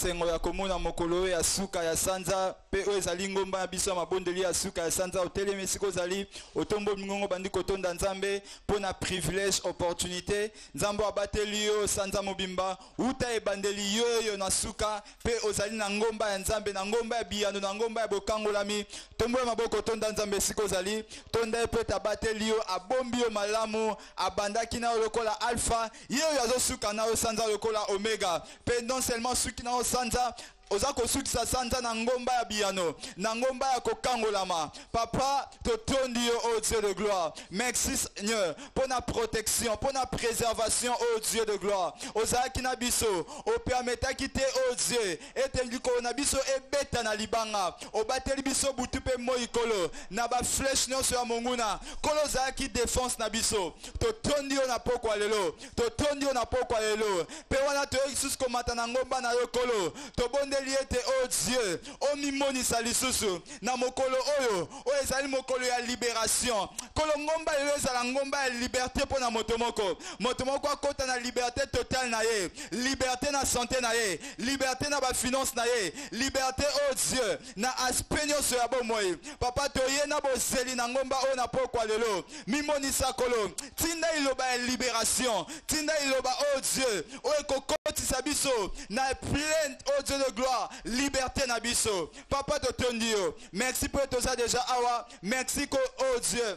bosengo ya komona mokolo ya suka ya sanza pe o ezali ngomba ya biso mabondeli ya suka ya sanza otelemi siko zali otombo ngongo bandi kotonda nzambe pona privilège opportunité nzambe abateli yo sanza mobimba uta ebandeli yo na suka pe ozali na ngomba ya nzambe na ngomba ya biyano na ngomba ya bokangolami tombo ya maboko tonda nzambe siko zali tonda pe tabateli yo abombi yo malamu abandaki na lokola alpha yo yazo suka na yo sanza lokola omega pe non seulement suki na yo sanza ozako sukisa sanza na ngomba ya biyano na ngomba ya kokangolama papa totondi yo oh Dieu de gloire merci Seigneur pour la protection pour la préservation oh Dieu de gloire ozaki na biso opermetaki te oh Dieu ete likolo na biso ebeta na libanga obateli biso butu pe moikolo na ba flèche nyonso ya monguna kolo ozaki défense na biso totondi yo na pokwa lelo totondi yo na pokwa lelo pe wana toyoki susu komata na ngomba na yo kolo tobonde liete oh Dieu o mimonisa lisusu na mokolo oyo o ezali mokolo ya libération kolo ngomba lelo ezala ngomba ya liberté pona motomoko akota na liberté totale na ye liberté na santé na ye liberté na ba finance na ye liberté oh Dieu na aspect nyonso ya bomoi papa toye na bozeli na ngomba oyo na pokwa lelo mimonisa kolo tinda iloba ya libération tinda iloba oh Dieu o ekokotisa biso na pleine oh Dieu de gloire liberté na biso papa totondi yo merci pour tout ça déjà awa merci ko oh Dieu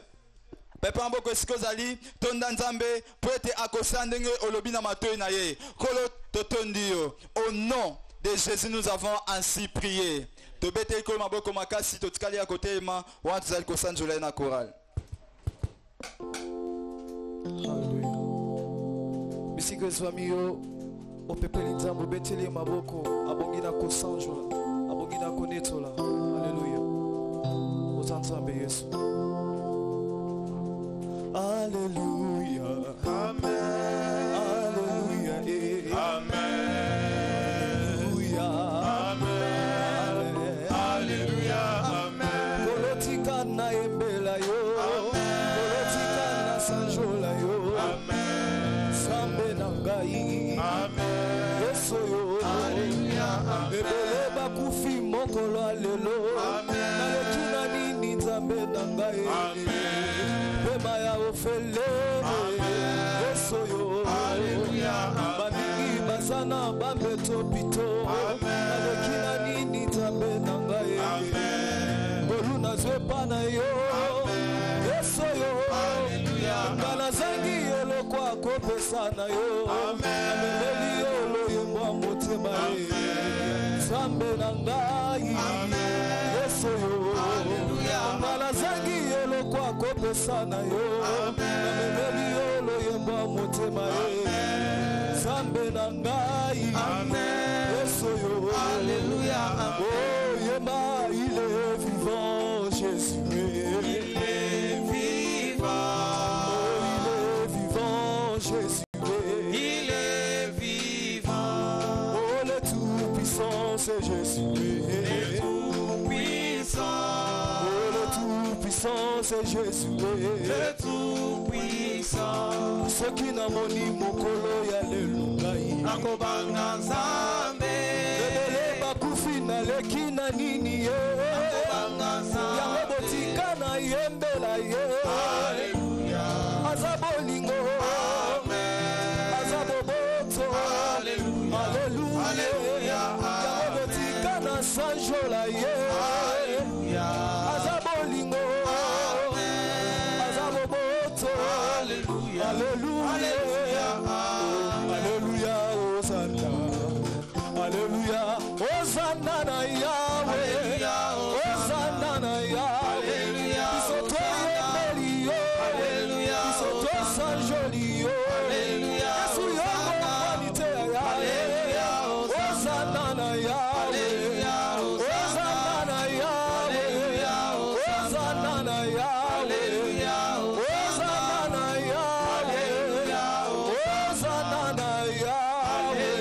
Papa mboko esiko zali tonda nzambe pour être akosa ndenge olobi na matoi na ye kolo totondi yo au nom de Jésus nous avons ainsi prié tobete ko maboko makasi totikali ya kote ma wa tuzali kosanjola na chorale Hallelujah bisiko zwamiyo opepeli nzambo beteli maboko abongina kosanjola abongina konetola haleluya ozanzambe Yesu haleluya amen haleluya amen amen haleluya amen kolotika na embela yo kolotika na sanjola yo amen sambe na ngai amen yeso yo haleluya ebele bakufi mokolo lelo amen nalekina nini nzambe na ngai amen bema ya ofele yeso yo haleluya bamingi basana bambeto pito nalekina nini nzambe na ngai amen boluna zwepa na yo yeso yo haleluya ngala zangi elokwa kopesa na yo amen yo yemwa motema zambe na ngai yeso yo haleluya ngala zangi elokwa kopesa na yo amen yo yemwa motema zambe na ngai yeso yo haleluya oh yema il est vivant Jésus il est vivant Jésus il est vivant oh le tout-puissant c'est Jésus le tout-puissant oh le tout-puissant c'est Jésus le tout-puissant ce qui n'a moni mokolo ya lelungai akobanga nzambe lebele bakufi na lekina nini ye akobanga nzambe yango botika na yembela ye haleluya azabolingo amen azaboboto haleluya haleluya yango botika na sanjola ye haleluya azabolingo amen azaboboto haleluya haleluya haleluya hosanna haleluya hosanna na Yahweh hosanna na Yahweh bisoto yembeli yo haleluya bisoto sanjoli yo haleluya yesu yo vanité ya haleluya hosanna na Yahweh hosanna na Yahweh hosanna na Yahweh hosanna na Yahweh hosanna na Yahweh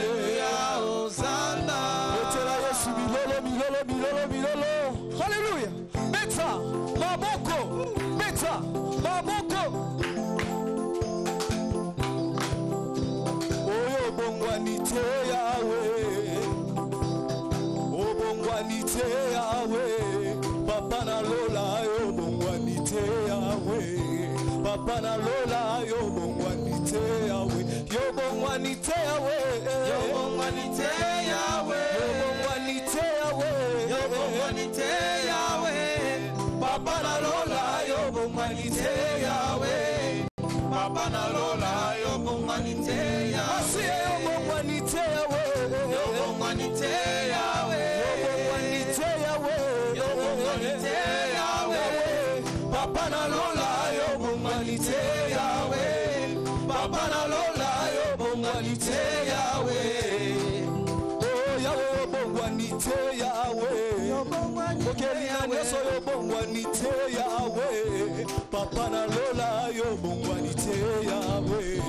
hosanna betela yesu milolo milolo milolo milolo haleluya beta maboko oyo bongwanite yawe bongwanite Yahweh. Papa na lola yo bongwanite Yahweh. Papa na lola yo bongwanite Yahweh. Yo bongwanite Yahweh. Yo bongwanite Yahweh. Yo bongwanite Yahweh. Yo bongwanite Yahweh. Papa na lola yo bongwanite Yahweh. Papa na lola yo bongwanite Yahweh. Yo bongwanite Yahweh. Yo bongwanite Yahweh. Yo bongwanite Yahweh. Papa na lola yo bongwanite Yahweh. Papa na lola yo bongwanite Yahweh. Oh Yahweh yo bongwanite Yahweh. Okelina nyoso yo bongwanite Yahweh. Papa na lola yo bongwanite Yahweh.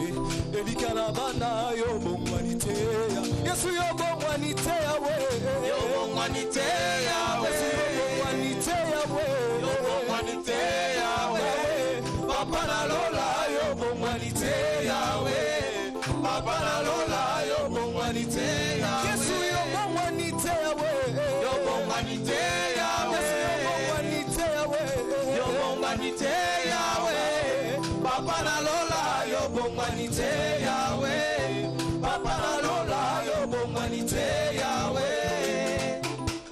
Elikana bana yo bongwanite Yahweh. Yesu yo bongwanite Yahweh. Yo bongwanite Yahweh. Yesu yo bongwanite Yahweh. Yo bongwanite Yahweh. Papa na lola yo bongwanite Yahweh. Papa na lola yo bongwanite Yahweh. Yesu yo bongwanite Yahweh. Yo bongwanite Yahweh. Yesu yo bongwanite Yahweh. Yo bongwanite Yahweh. Papa na lola yo bongwanite Yahweh. Papa na lola yo bongwanite Yahweh.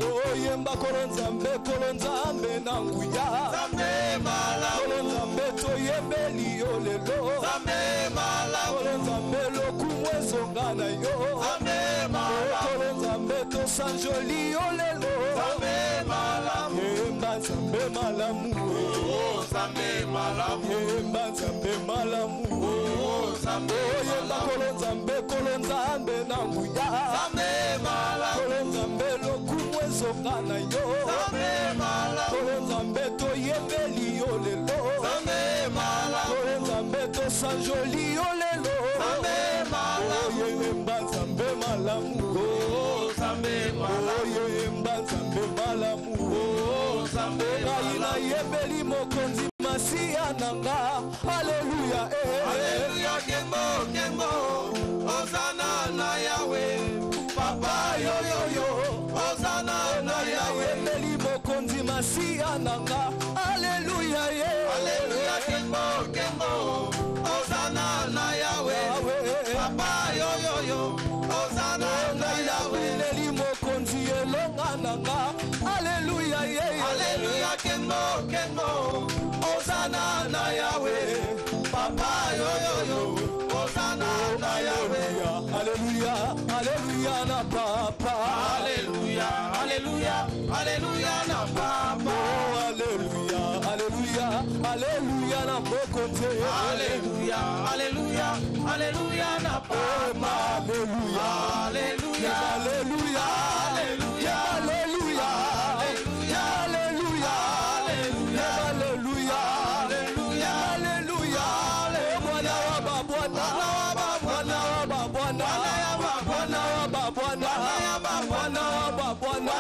Oh yemba kolonzambe nanguya. Zambe mala kolonzambe to yembeli olelo. Zambe mala kolonzambe lokumwezo ngana yo. Zambe mala kolonzambe to sanjoli olelo. Zambe mala yemba zambe malamu. Oh zambe malamu. Yemba zambe malamu. Oh zambe yemba kolonzambe nanguya. Zambe mala kolonzambe lokumwezo ngana yo. Zambe mala kolonzambe to yembeli olelo. Zambe mala kolonzambe to sanjoli olelo. Zambe mala yemba zambe malamu. Oh zambe mala yemba zambe malamu. Oh zambe mala yembeli mokonzi masia nanga. Hallelujah hallelujah kembo Hosanna na Yahweh. Papa yo yo yo Hosanna na Yahweh. Yembeli mokonzi masia nanga. Hallelujah hallelujah kembo Hosanna na Yahweh. Papa yo yo yo Hosanna na Yahweh. Yembeli mokonzi elonga nanga. Hallelujah hallelujah kembo Hosanna na Yahweh. Papa yo yo yo Hosanna na Yahweh. Hallelujah hallelujah na papa. Hallelujah hallelujah hallelujah na papa. Hallelujah hallelujah hallelujah na mokonzi. Hallelujah hallelujah hallelujah na papa. Hallelujah hallelujah hallelujah hallelujah hallelujah hallelujah hallelujah hallelujah hallelujah. Bwana wa babwana bwana wa babwana bwana wa babwana bwana wa babwana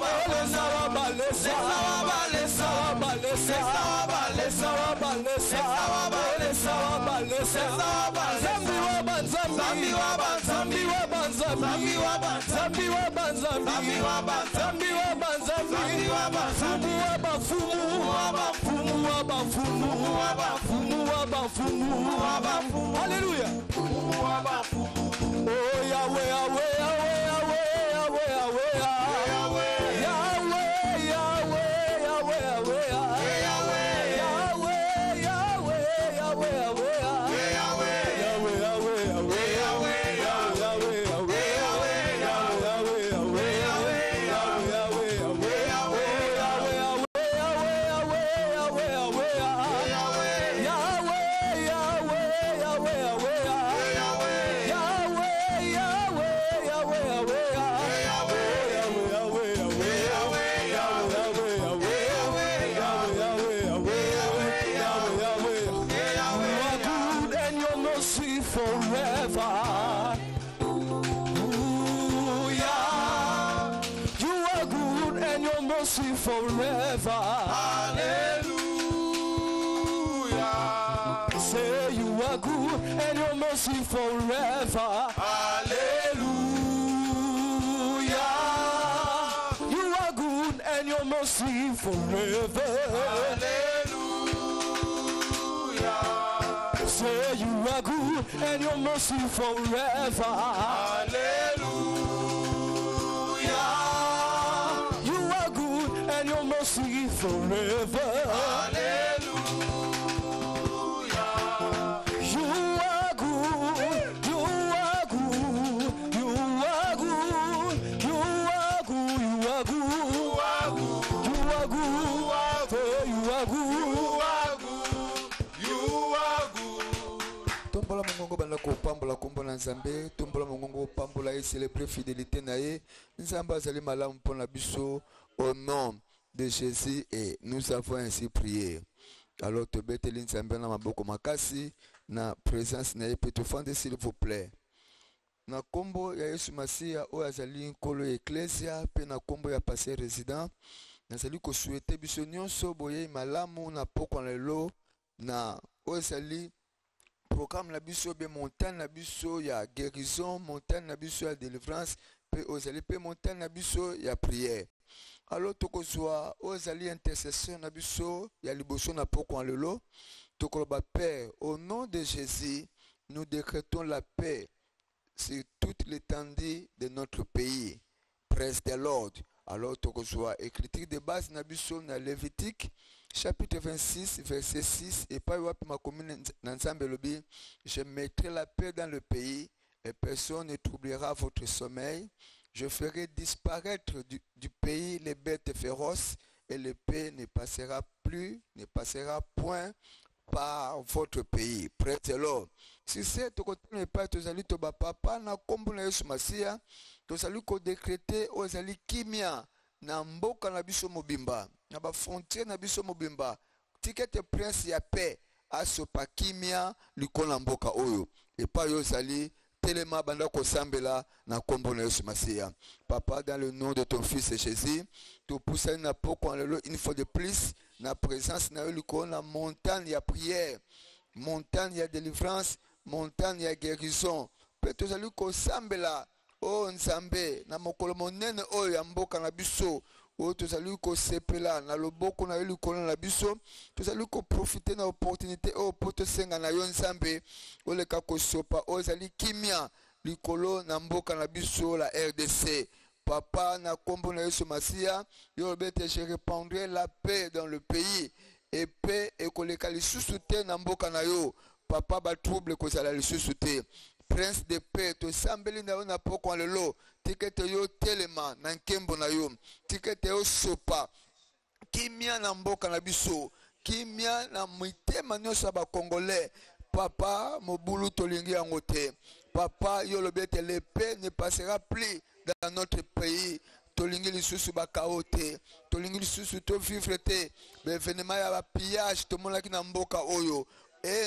balesa wa balesa wa balesa wa balesa wa balesa wa balesa wa balesa wa balesa wa balesa. Zambi wa banzambi wa banzambi wa banzambi wa banzambi wa banzambi wa banzambi wa banzambi wa banzambi wa bafumu wa bafumu wa bafumu wa bafumu wa bafumu wa bafumu. Hallelujah. Wa bafumu. Oh Yahweh Yahweh Yahweh Yahweh Yahweh Yahweh Yahweh Yahweh Yahweh Yahweh forever. Ooh, yeah. You are good and your mercy forever. Hallelujah. Say you are good and your mercy forever. Hallelujah. You are mercy forever. Hallelujah. Say you are good and your mercy forever. Hallelujah. You are good and your mercy forever. Hallelujah. You are good, you are good, you are good, you are good, you are good, you are good, you are good. Tombola mongongo banda ko pambola kombo na Nzambe, tombola mongongo pambola et célébrer fidélité na ye. Nzambe azali malamu pona biso au nom de Jésus et nous avons ainsi prié. Alors te beteli Nzambe na maboko makasi na présence na ye pe tofande s'il vous plaît. Na kombo ya Yesu Masia o azali nkolo ecclesia pe na kombo ya passé résident. Nazali ko souhaiter biso nyonso boye malamu na poko lelo na o azali programme la biso be montagne la biso ya guérison, montagne la biso ya délivrance, pe ozali pe montagne la biso ya prière. Alors tokozwa ozali intercession na biso ya liboso na poko lelo. Tokoloba Père, au nom de Jésus, nous décrétons la paix sur toute l'étendue de notre pays. Presse de l'ordre. Alors tokozwa écriture de base na biso na Lévitique chapitre 26 verset 6 et pas wapi ma commune Nzambe lobi, je mettrai la paix dans le pays et personne ne troublera votre sommeil. Je ferai disparaître du pays les bêtes féroces et le paix ne passera point par votre pays. Près de l'ordre. Si c'est to côté ne pas tozali to ba papa na kombo na Yesu Masia, tozali ko décréter ozali kimia na mboka na biso mobimba, na ba frontière na biso mobimba. Tikete prince ya paix asopa kimia likona mboka oyo. Et pas yozali telema banda ko sambela na kombo na Yesu Masia. Papa, dans le nom de ton fils Jésus, tu pousses na poko lelo une fois de plus na présence na yo na montagne ya prière, montagne ya délivrance, montagne ya guérison. Peut tozali ko sambela o Nzambe na mokolo monene oyo ya mboka na biso. O tozali ko sepela na loboko na yo likolo na biso. Tozali ko profiter na opportunité o poto senga na yo Nzambe. O leka ko sopa o zali kimia likolo na mboka na biso la RDC. Papa, na kombo na Yesu Masia, yo bete je répandrai la paix dans le pays et paix et koleka lisusu te na mboka na yo. Papa, ba trouble ko sala lisusu te. Prince de paix, to sambeli na yo na poko lelo, tikete yo telema na nkembo na yo, tikete yo sopa, kimia na mboka na biso, kimia na mitema nyonso ba Congolais. Papa, mobulu tolingi yango te. Papa, yo lobete le paix ne passera plus dans notre pays. Tolingi lisusu ba kaote, tolingi lisusu to vivre te, bevenema ya ba pillage to monaki na mboka oyo.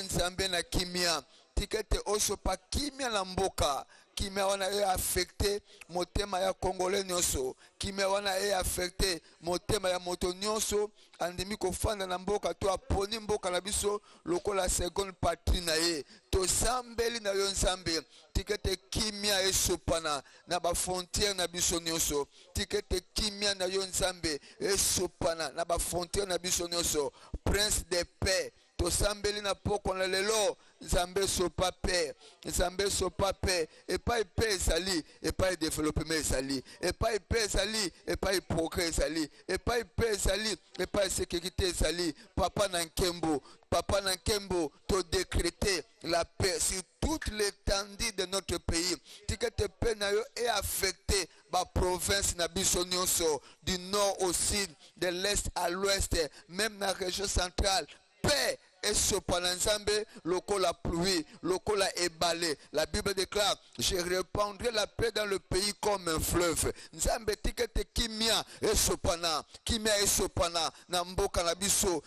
Nzambe na kimia, tikete osopa kimia na mboka, kimia wana affecté motema ya Congolais nyonso, kimia wana affecté motema ya moto nyonso, andimi kofanda na mboka to aponi mboka na biso lokola seconde patrie na ye. To sambeli na yo Nzambe, tikete kimia esopana na ba frontière na biso nyonso, tikete kimia na yo Nzambe esopana na ba frontière na biso nyonso. Prince de paix, to sambeli na poko na lelo, Nzambe sopa paix, Nzambe sopa paix, et pas paix sali, et pas développement sali, et pas paix sali, et pas progrès sali, et pas paix sali, et pas sécurité sali. Papa Nankembo, Papa Nankembo, to décréter la paix sur toute l'étendue de notre pays. Tikete paix na yo est affecté ba province na biso nyonso, du nord au sud, de l'est à l'ouest, même na région centrale. Paix et sopana Nzambe, lokola pluie, lokola ébalé. La Bible déclare, je répandrai la paix dans le pays comme un fleuve. Nzambe tikete kimia et sopana na mboka na biso,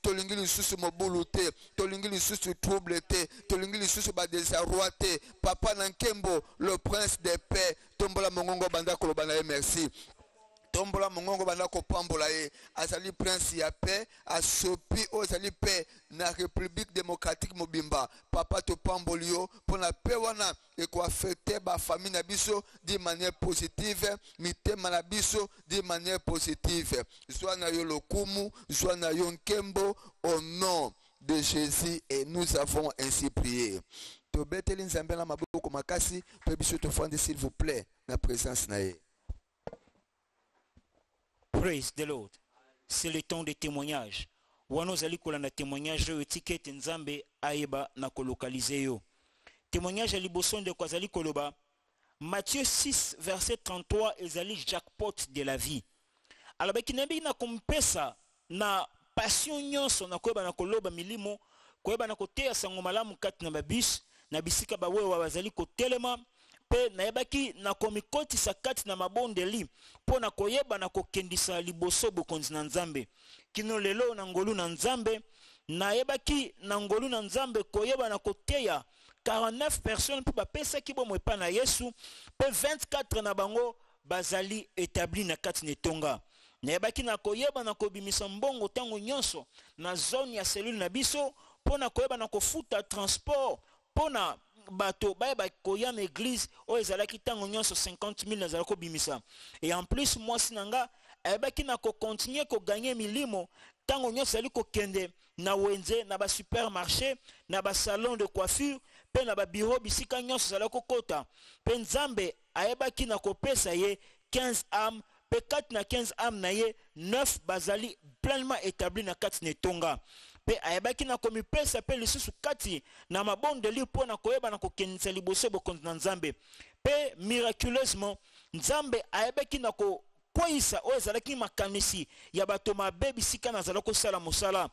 tolingi lisusu mobulu te, tolingi lisusu trouble te, tolingi lisusu ba désarroi te. Papa Nankembo, le prince de paix, tombola mongongo banda koloba na merci. tombola mongongo banda kopambola ye azali prince ya paix asopi oyo ezali paix na république démocratique mobimba papa topamboli yo mpona paix wana ekoaffecte bafamille na biso d'une manière positive mitema na biso d'une manière positive zwa na yo lokumu zwa na yo nkembo au nom de Jésus et nous avons ainsi prié. Tobeteli nzambe na maboko makasi pe biso tofande s'il vous plaît na présence na ye. Praise the Lord. C'est le temps de témoignage. Wano zali kola na témoignage yo étiquette nzambe ayeba na kolokalize yo. Témoignage liboso de kwa zali koloba. Matthieu 6 verset 33 ezali jackpot de la vie. Alabaki nabi na kompesa na passion nyonso na koyeba na koloba milimo koyeba na koteya sango malamu kati na babis na bisika bawewa bazali kotelema pe nayebaki na komikotisa kati na mabondeli mpo na koyeba na kokendisa liboso bokonzi na nzambe kino lelo na ngolu na nzambe nayebaki na ngolu na nzambe koyeba na koteya 49 personnes mpo bapesaki bomo epa na Yesu pe 24 na bango bazali établi na kati netonga nayebaki na koyeba na kobimisa mbongo tango nyonso na zone ya cellule na biso pona koyeba na kofuta transport pona bato bayeba koya na église o ezalaki tango nyonso 50,000 nazala kobimisa et en plus mwasi nanga ayebaki na continuer ko gagner milimo tango nyonso ali kokende na wenze na ba supermarché na ba salon de coiffure pe na ba bureau bisika nyonso zala kokota pe nzambe ayebaki na kopesa ye 15 âmes pe 4 na 15 âmes na ye 9 bazali pleinement établi na kati netonga pe ayebaki na komipesa pe lisusu kati na mabondeli mpo na koyeba na kokendisa liboso bokonzi na nzambe pe miraculeusement nzambe ayebaki na kokweyisa oyo ezalaki makanisi ya bato mabe bisika nazala kosala mosala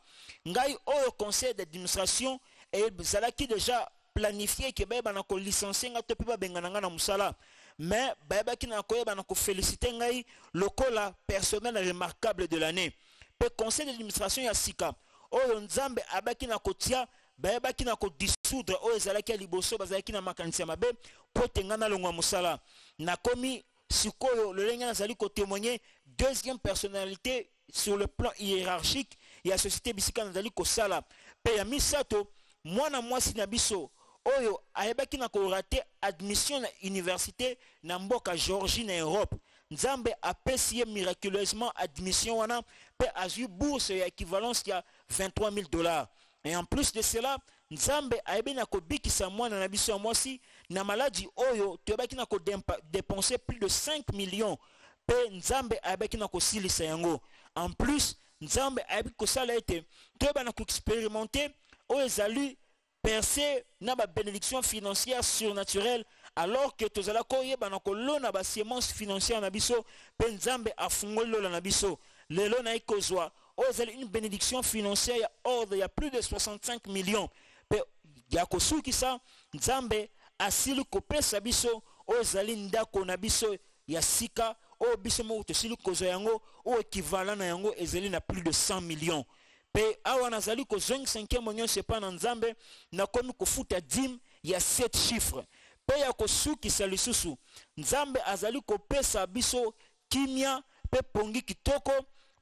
ngai oyo conseil d'administration ezalaki déjà planifié ke bayeba na kolicencie nga to mpe babengana nga na mosala mais bayebaki na koyeba na kofélicite ngai lokola personnel remarquable de l'année pe conseil d'administration ya sika oyo nzambe abaki na kotia bayebaki na kodissoudre oyo ezalaki ya liboso bazalaki na makanisi ya mabe po te nga nalongwa mosala nakomi sikoyo lolenge nazali kotémoigner deuxième personnalité sur le plan hiérarchique ya société bisika nazali kosala pe ya misato mwana mwasi na biso oyo ayebaki na korate admission na université na mboka Georgie na Europe nzambe apesi ye miraculeusement admission wana pe azui bourse ya équivalence ya $23,000 et en plus de cela nzambe ayebi na kobikisa mwana na biso ya mwasi na maladie oyo toyebaki na kodepenser plus de 5 millions pe nzambe ayebaki na kosilisa yango en plus nzambe ayebi kosala ete toyeba na koexpérimenter oyo ezali percé na ba bénédiction financière surnaturelle alors que tozala koyeba na kolona ba semence financière na biso pe nzambe afungoli lola na biso lelo na ikozwa o ezali une bénédiction financière ya ordre ya plus de 65 millions pe ya kosukisa nzambe asili kopesa biso o ezali ndako na biso ya sika o biso moko tosili kozwa yango o équivalent na yango ezali na plus de 100 millions pe awa nazali kozongisa nkembo nyonso epa na nzambe nakomi kofuta dîme ya 7 chiffres pe ya kosukisa lisusu nzambe azali kopesa biso kimia pe pongi kitoko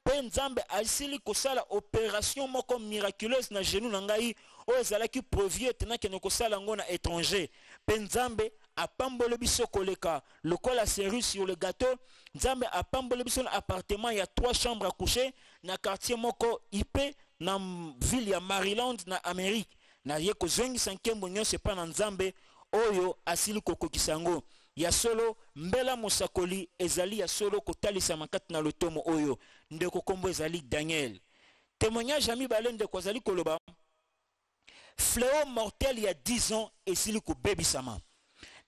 pe nzambe asili kosala opération moko miraculeuse na genou na ngai oyo ezalaki prévu tenakende kosala yango na étranger pe nzambe apambole biso koleka lokola cerise sur le gâteau nzambe apambole biso na appartement ya 3 chambres à coucher na quartier moko IP na ville ya Maryland na Amérique na ye kozongisa nkembo nyonso epa na nzambe oyo asili kokokisa yango ya solo mbela mosakoli ezali ya solo kotalisa makati na lotomo oyo ndeko kombo ezali Daniel témoignage ami mibale ndeko azali koloba fléau mortel ya 10 ans esili kobebisama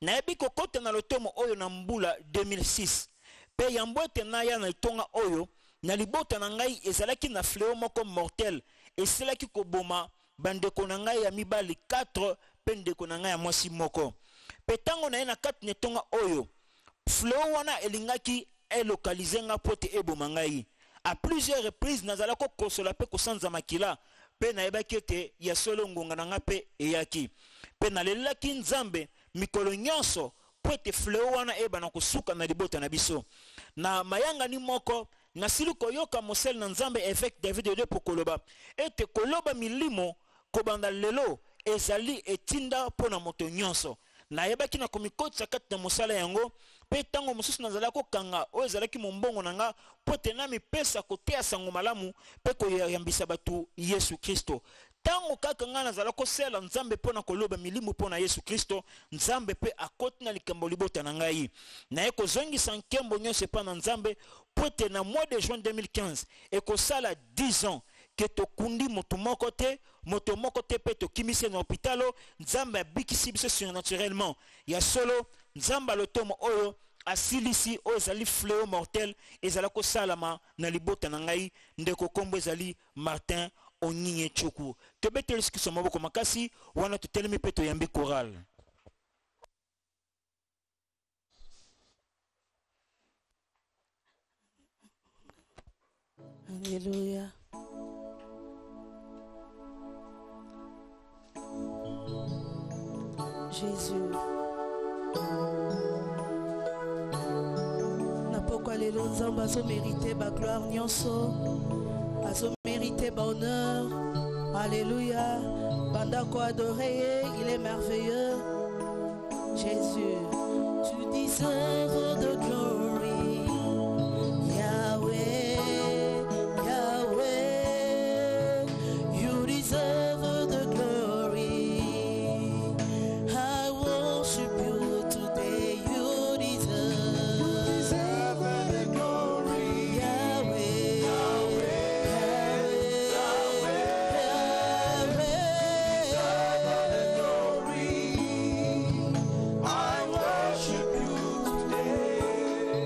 nayebi kokota na lotomo oyo na mbula 2006 pe yambo ete naya na itonga oyo na libota na ngai ezalaki na fléau moko mortel esilaki koboma bandeko na ngai ya mibali 4 pe ndeko na ngai ya mwasi moko pe tango na ye na kati netonga oyo fléau wana elingaki elokalize nga po te eboma ngai à plusieurs reprises nazala kokosola pe kosanza makila pe nayebaki ete ya solo ngonga na nga pe eyaki pe nalelaki nzambe mikolo nyonso po ete fleo wana eyebana kosuka na libota na biso. Na mayanga ni moko nasili koyoka mosele na Nzambe évêque David de po koloba ete koloba milimo kobanda lelo ezali etinda pona moto nyonso. Na yebaki na komikotisa kati na mosala yango pe tango mosusu nazala kokanga oyo ezalaki mombongo na nga po ete na mipesa koteya sango malamu pe koyambisa bato Yesu Kristo. Tango kaka nga nazala kosala Nzambe pona koloba milimo pona Yesu Kristo, Nzambe pe akoti na likambo libota na ngai. Na ye kozongisa nkembo nyonso epa na Nzambe po ete na mois de juin 2015 ekosala 10 ans ke tokundi moto moko te pe tokimise na hôpitalo. Nzambe abikisi biso surnaturellement ya solo. Nzambe alotomo oyo asilisi oyo ezali fléau mortel ezala kosalama na libota na ngai. Ndeko kombo ezali Martin Onyinye Chuku. Tobeteli sikiso maboko makasi wana totelemi pe toyambi choral. Alléluia. Jésus. Na pourquoi les Nzambe azo mérité ba gloire nyonso, azo mérité ba honneur. Alléluia. Bandako adoré, il est merveilleux. Jésus, tu deserves de glory. Yahweh, Yahweh, you deserve the glory. I worship you today. You deserve the glory. Yahweh, Yahweh, Yahweh, Yahweh, the glory. I worship you today.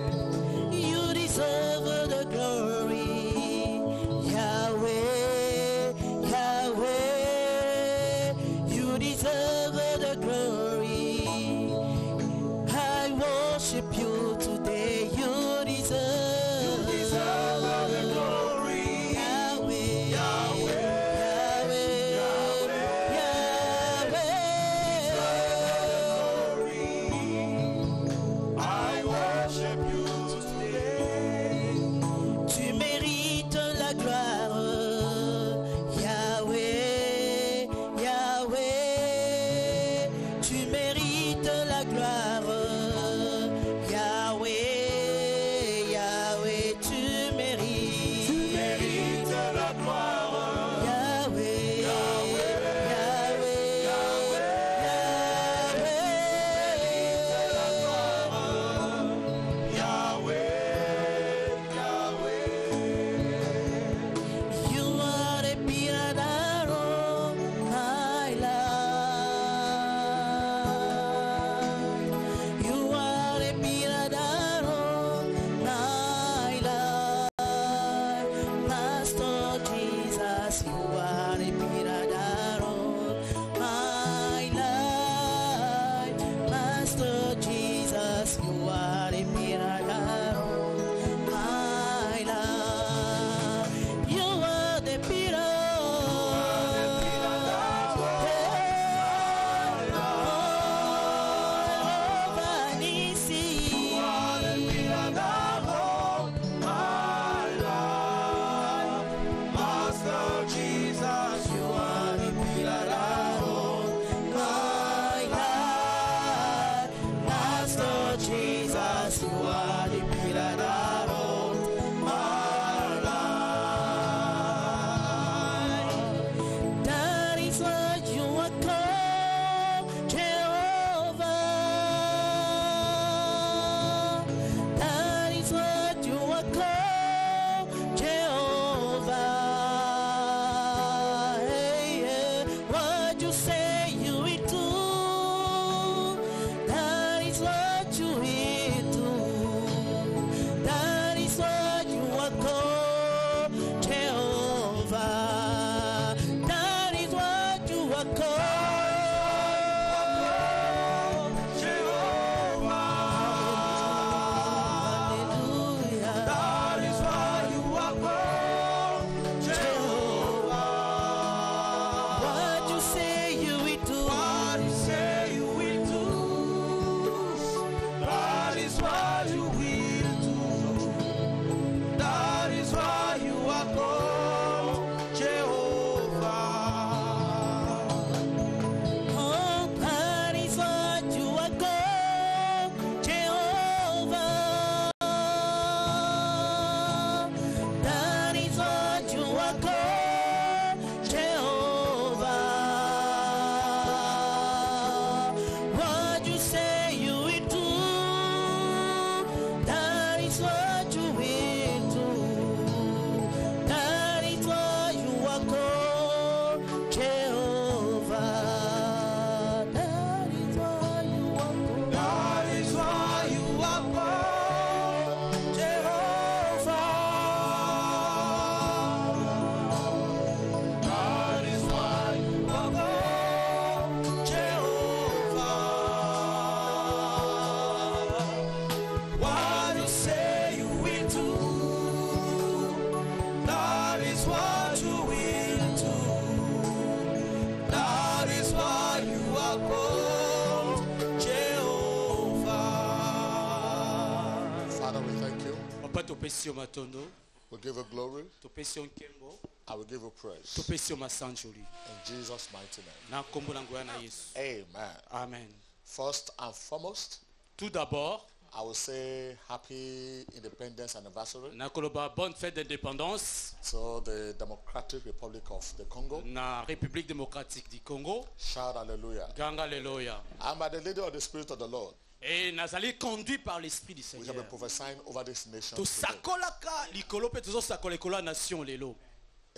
Papa topesi yo matondo, We give you glory. topesi yo nkembo, I will give you praise. topesi yo masanjoli. In Jesus' mighty name. Na kombo na nguya na Yesu. Amen. Amen. First and foremost, Tout d'abord, I will say happy Independence Anniversary na koloba bonne fête d'indépendance to the Democratic Republic of the Congo. na République démocratique du Congo. Shout hallelujah. Ganga Hallelujah. I'm by the leader of the Spirit of the Lord. Et nazali conduit par l'esprit du We shall be Seigneur. prophesying over this nation. To today. sakolaka likolo pe tozo sakola ekola nation lelo.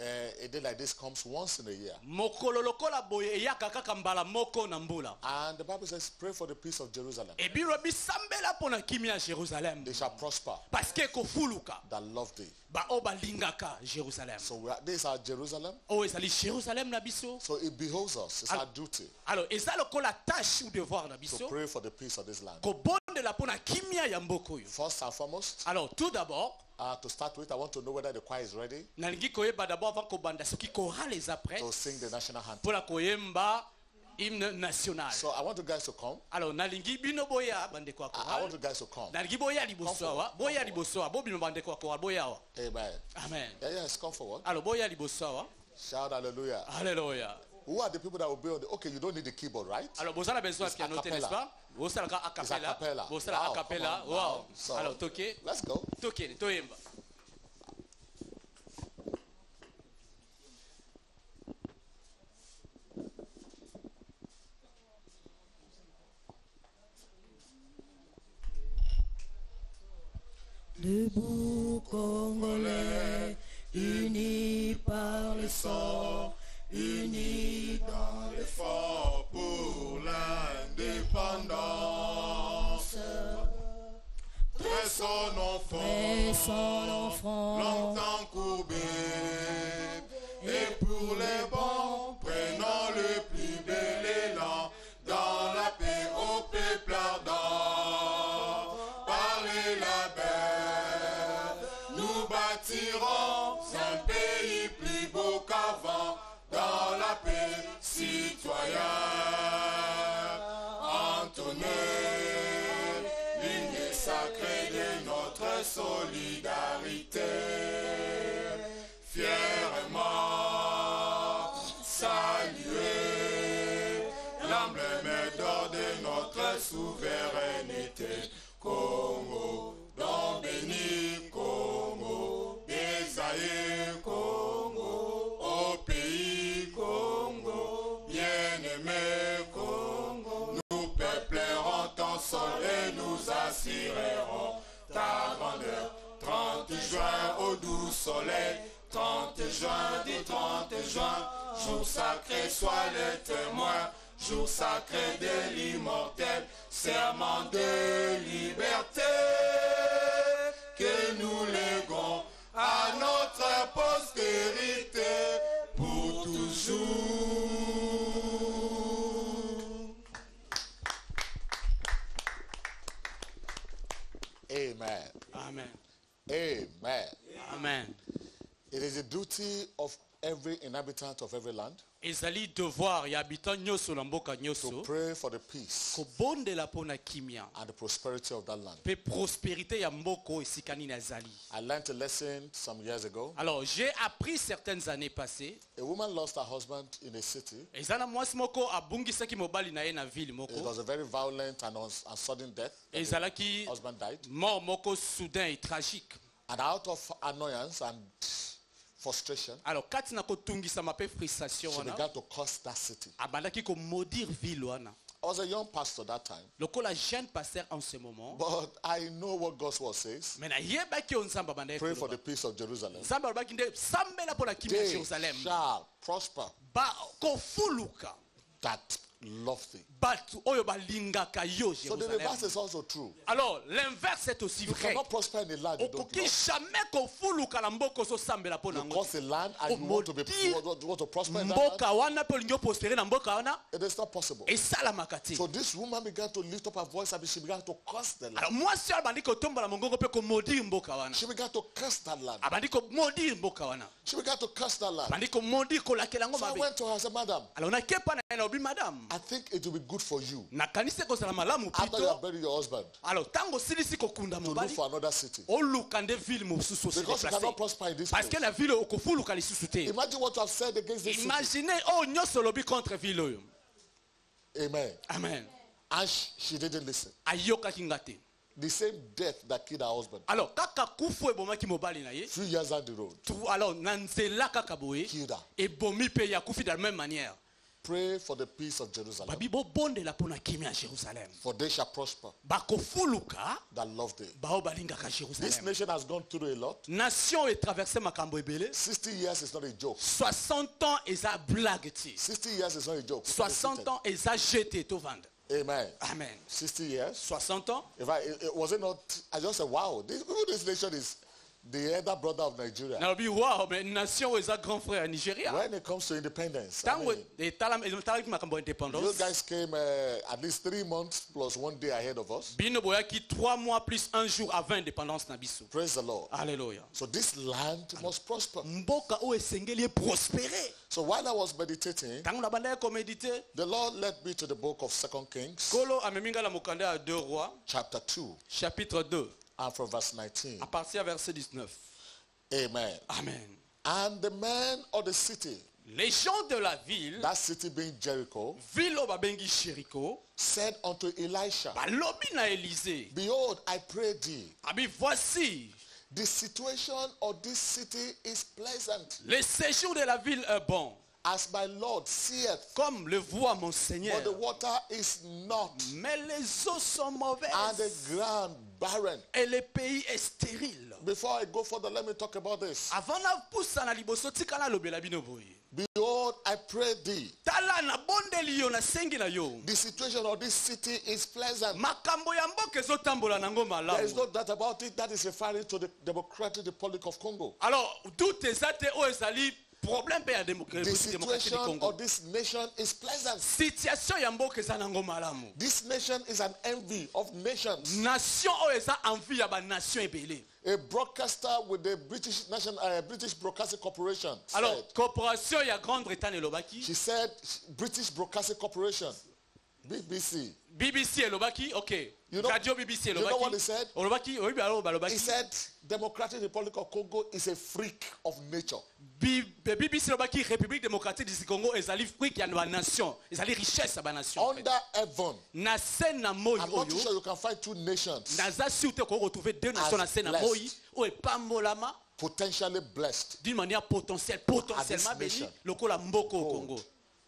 A day like this comes once in a year. Mokolo lokola boye eyaka kaka mbala moko na mbula. And the Bible says, pray for the peace of Jerusalem. Et biro bisambela pona kimia Jérusalem. They shall prosper Parce que kofuluka that love thee. ba oba lingaka Jérusalem. So this is our Jerusalem. Oh ezali Jérusalem na biso. So it behoves us. It's our duty Alors eza lokola tâche ou devoir na to biso. pray for the peace of this land. Ko bondela pona kimia ya mboko yo. First and foremost, Alors tout d'abord, to start with, I want to know whether the choir is ready nalingi koyeba d'abord avant kobanda soki chorale eza prête to sing the national anthem. pona koyemba hymne national. So I want you guys to come. Alors nalingi bino boya bandeko ya I want chorale. you guys to come. Nalingi boya liboso awa, boya liboso awa, bo bino bandeko ya chorale boya awa. Amen. Amen. Yeah, yes, come forward. Alors boya liboso awa. Shout hallelujah. Alléluia. Who are the people that will be on the... Okay, you don't need the keyboard, right? Alors bozala besoin It's de piano a n'est-ce cappella. pas? Bozala a It's a cappella. cappella. Bozala Wow, a cappella. come on, Wow. So, Alors toke, let's go. toke, toyemba. Debout Congolais, unis par le sang, unis dans L'effort pour l'indépendance. Très son enfant, et son enfant. longtemps courbé. Et pour les bons, prenons le plus bel élan dans la paix au peuple ardent. Par les labeurs, nous bâtirons un pays plus beau qu'avant dans la paix citoyenne. Entonner l'hymne sacré de notre solidarité. Fièrement saluer l'emblème d'or de notre souveraineté. Congo, don béni, Congo, désaillé, Congo, au pays Congo, bien-aimé Congo, nous peuplerons ton sol et nous assurerons ta grandeur. 30 juin au doux soleil, 30 juin du 30 juin, jour sacré soit le témoin, jour sacré de l'immortel, serment de liberté que nous léguons à notre postérité pour toujours. Amen. Amen. Amen. Amen. It is the duty of every inhabitant of every land Ezali devoir ya habitant nyoso na mboka to nyoso pray for the peace ko bondela pona kimia and the prosperity of that land. pe prospérité ya mboko esikani na zali. I learned a lesson some years ago. Alors j'ai appris certaines années passées. A woman lost her husband in a city. Ezana mwasi moko abungisaki mobali na ye na ville It moko. was a very violent and sudden death. The Ezalaki husband died. mort moko soudain et tragique. And out of annoyance and frustration, Alors kati na kotungisa mape frustration she wana began to curse that city. abandaki ko maudire ville wana. I was a young pastor that time, Lokola jeune pasteur en ce moment. but I know what God's word says. Mais na yebaki o nzamba bandaki. Pray for the peace of Jerusalem. Nzamba alobaki nde sambela pona kimia They Jerusalem. shall prosper Ba kofuluka that love thee. batu oyo balingaka yo So the reverse Jérusalem. is also true. Alors l'inverse est aussi You vrai. cannot prosper in a land you don't Okoki love. jamais kofuluka na mboko so sambela pona You ngo. curse the land and you want to be Maudire you want to prosper in that land. Mboka wana pe lingo prospérer na mboka wana It is not possible. esalamaka te. So this woman began to lift up her voice and she began to curse the land. Alors mwasi oyo abandi kotombola mongongo pe komodire mboka wana. She began to curse that land. Abandi komodire mboka wana. She began to curse that land. Abandi komodire kolakela ngo So I mabe. went to her and said, Madam, Alors nakepa na ye na obi madame. I think it will be good for you nakanisi kozala malamu after you have pito. buried your husband Alors tango silisi kokunda to look mobali for another city. oluka nde ville mosusu osi Because you déplacé. cannot prosper in this Parce que place. la ville okofuluka lisusu te. Imagine what you have said against this city. Imaginez oh nyonso lobi contre ville oyo. Amen. Amen. And she didn't listen. Ayokaki nga te. The same death that killed her husband. Alors kaka kufu ebomaki mobali na ye. Few years down the road, Alors na nzela kaka boye killed her. ebomi pe ya kufi de la même manière. Pray for the peace of Jerusalem. Babi bobondela pona kimia ya Jérusalem. For they shall prosper Bakofuluka that love thee. bao balingaka This Jérusalem. nation has gone through a lot. Nation est traversé makambo ebele. 60 years is not a joke. 60 ans eza blague ti. 60 years is not a joke. 60 ans eza jeté to vendre. Amen. Amen. 60 years. 60 ans. It wasn't not. I just said, wow. This nation is the elder brother of Nigeria. Nalobi wow mais nation eza grand frère Nigeria. When it comes to independence, I Tango mean, etala makambo you indépendance. guys came at least 3 months plus 1 day ahead of us. Bino boyaki 3 mois plus 1 jour avant indépendance na biso. Praise the Lord. Alléluia. So this land must prosper. Mboka o esengeli prospérer. So while I was meditating, Tango na banda ko méditer, the Lord led me to the book of 2 Kings, Kolo ameminga la mokanda ya 2 rois, chapter 2, chapitre 2, and from verse 19. à partir verset 19. Amen. Amen. And the men of the city, Les gens de la ville, that city being Jericho, ville o babengi Jéricho, said unto Elisha, balobi na Élisée, behold, I pray thee, abi voici, the situation of this city is pleasant, le séjour de la ville est bon, as my Lord seeth, comme le voit mon Seigneur. but the water is not, Mais les eaux sont mauvaises and the ground barren. et le pays est stérile. Before I go further, let me talk about this. Avant na pusa na liboso tika na lobela bino boye. Behold, I pray thee, Tala na bondeli yo na sengi na yo. the situation of this city is pleasant. Makambo ya mboka ezotambola nango There is malamu. no doubt about it. That is referring to the Democratic Republic of Congo. Alors, tout eza te o ezali problème pe ya The démocratie du situation Congo. of this nation is pleasant. Situation ya mboka eza nango malamu. This nation is an envy of nations. Nation o eza envie ya ba nation ebele. A broadcaster with the British Broadcasting Corporation Alors, said, coopération ya Grande-Bretagne elobaki, she said, British Broadcasting Corporation, BBC, BBC elobaki, OK. You know- Radio BBC you know what he elobaki. said? Olobaki, oui, alors he balobaki. said, Democratic Republic of Congo is a freak of nature. BBC elobaki République démocratique du Congo ezali fruit ya ba nation, ezali richesse ya ba nation. en fait. Under heaven, Na scène na moi I'm not too oyo, sure you can find 2 nations naza sûr te ko retrouver deux nations na scène na blessed. moi o epambolama potentially blessed. d'une manière potentiellement At bénie this nation. lokola mboko au Congo.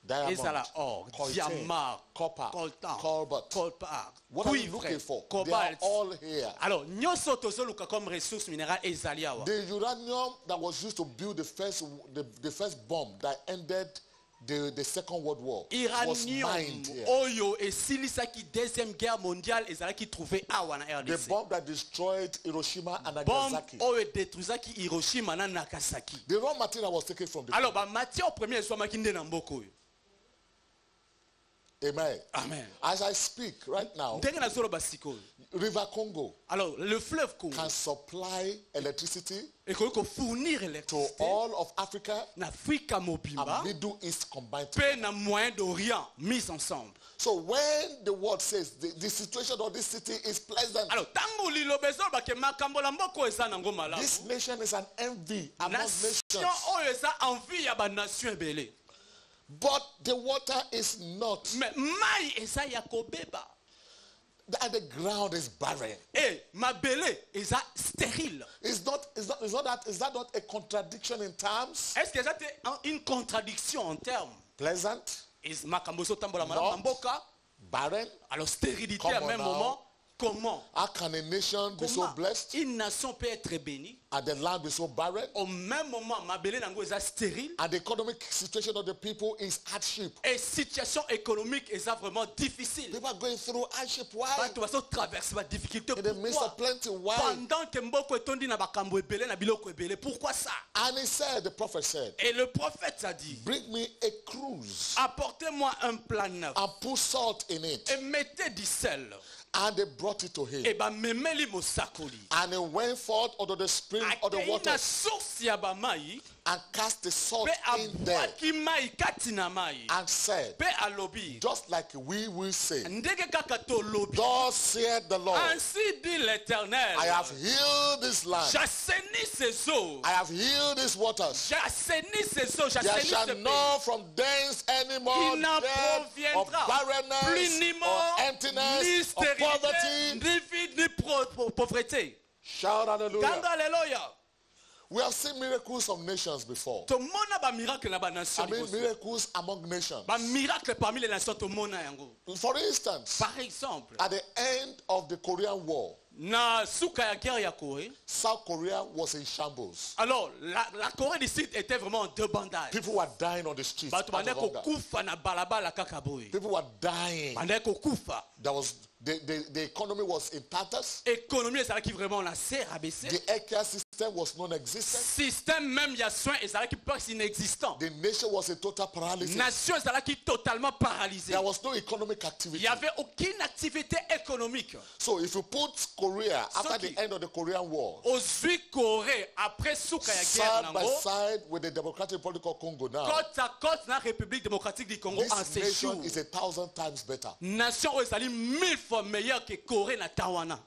Diamond, Ezala or, coltan, diamant, copper, coltan, cobalt. colpar, What are you cuivre, looking for? They are cobalt. all here. Alors, nyonso tozoluka comme ressource minérale ezali awa. The uranium that was used to build the first bomb that ended the Second World War was mined Iranium here. oyo esilisaki deuxième guerre mondiale ezalaki trouvé awa na The RDC. bomb that destroyed Hiroshima and Bombe Nagasaki. oyo détruisaki Hiroshima na Nagasaki. The raw material was taken from the Alors ba matière première ezwamaki nde na mboka oyo. Amen. Amen. As I speak right now, Ndenge nazoloba sikoyo. River Congo Alors le fleuve Congo can supply electricity ekoki kofournir to électricité all of Africa na Afrika mobimba and Middle East combined. pe na moyen d'Orient mis ensemble. So when the word says the situation of this city is pleasant, Alors tango liloba ezoloba ke makambo la mboka eza nango malamu. this nation is an envy among Nation nations. oyo eza envie ya ba nation ebele. But the water is not, Mais mai eza ya kobeba. and the ground is barren. Eh, mabele eza stérile. Is that not a contradiction in terms? Est-ce que eza te une contradiction en termes? Pleasant, Is makambo so tambola malamu na Not. mboka? barren. Alors stérilité Come à on même now. moment. Comment? How can a nation be so Comment blessed une nation peut être bénie? and the land be so barren? Au même moment, mabele nango eza stérile. And the economic situation of the people is hardship. Et situation économique eza vraiment difficile. People are going through hardship. Why? Bato bazo traverser ba difficulté. In the midst of Pourquoi? plenty. Why? Pendant que mboko etondi na bakambo ebele na biloko ebele. Pourquoi ça? And he said, the prophet said, Et le prophète a dit, bring me a cruse apportez-moi un plat neuf and put salt in it et mettez du sel And they brought it to him. e bamemeli mosakoli And he went forth out of the spring of the akei na waters source ya bamai and cast the salt mpe in there abwaki mai kati na mai and said, mpe alobi just like we will say, ndenge kaka tolobi thus saith the Lord, ainsi dit l'Éternel, I have healed this land. j'assainis ces eaux, I have healed these waters. j'assainis ces eaux, There j'assainis shall ce pays. not from thence any more Il n'en death or proviendra barrenness plus ni or mort, ni emptiness or stérilité, poverty. ni vide, ni pauvreté. Shout hallelujah. Kanda alléluia. We have seen miracles of nations before. Tomona ba miracle na ba I nation. mean miracles among nations. Ba miracle parmi les nations tomona yango. For instance, Par exemple, at the end of the Korean War, na suka ya guerre ya Corée, South Korea was in shambles. alors la Corée du Sud était vraiment en débandage. People were dying on the streets. Bato out bande of ko hunger. kufa na balabala kaka boy. People were dying. Bande ko kufa. There was the economy was in tatters. Économie ezalaki vraiment na serre abaissé. The healthcare system was non-existent. Système même ya soins ezalaki presque inexistant. The nation was in total paralysis. Nation ezalaki totalement paralysée. There was no economic Il activity. n'y avait aucune activité économique. So if you put Korea after Soki. the end of the Korean War Aujourd'hui Corée après suka ya guerre side by nango side with the Democratic Republic of Congo now, côte à côte na République démocratique du Congo en this séjour. nation is 1,000 times better. Nation oyo ezali 1000 fois meilleure que Corée na Tawana.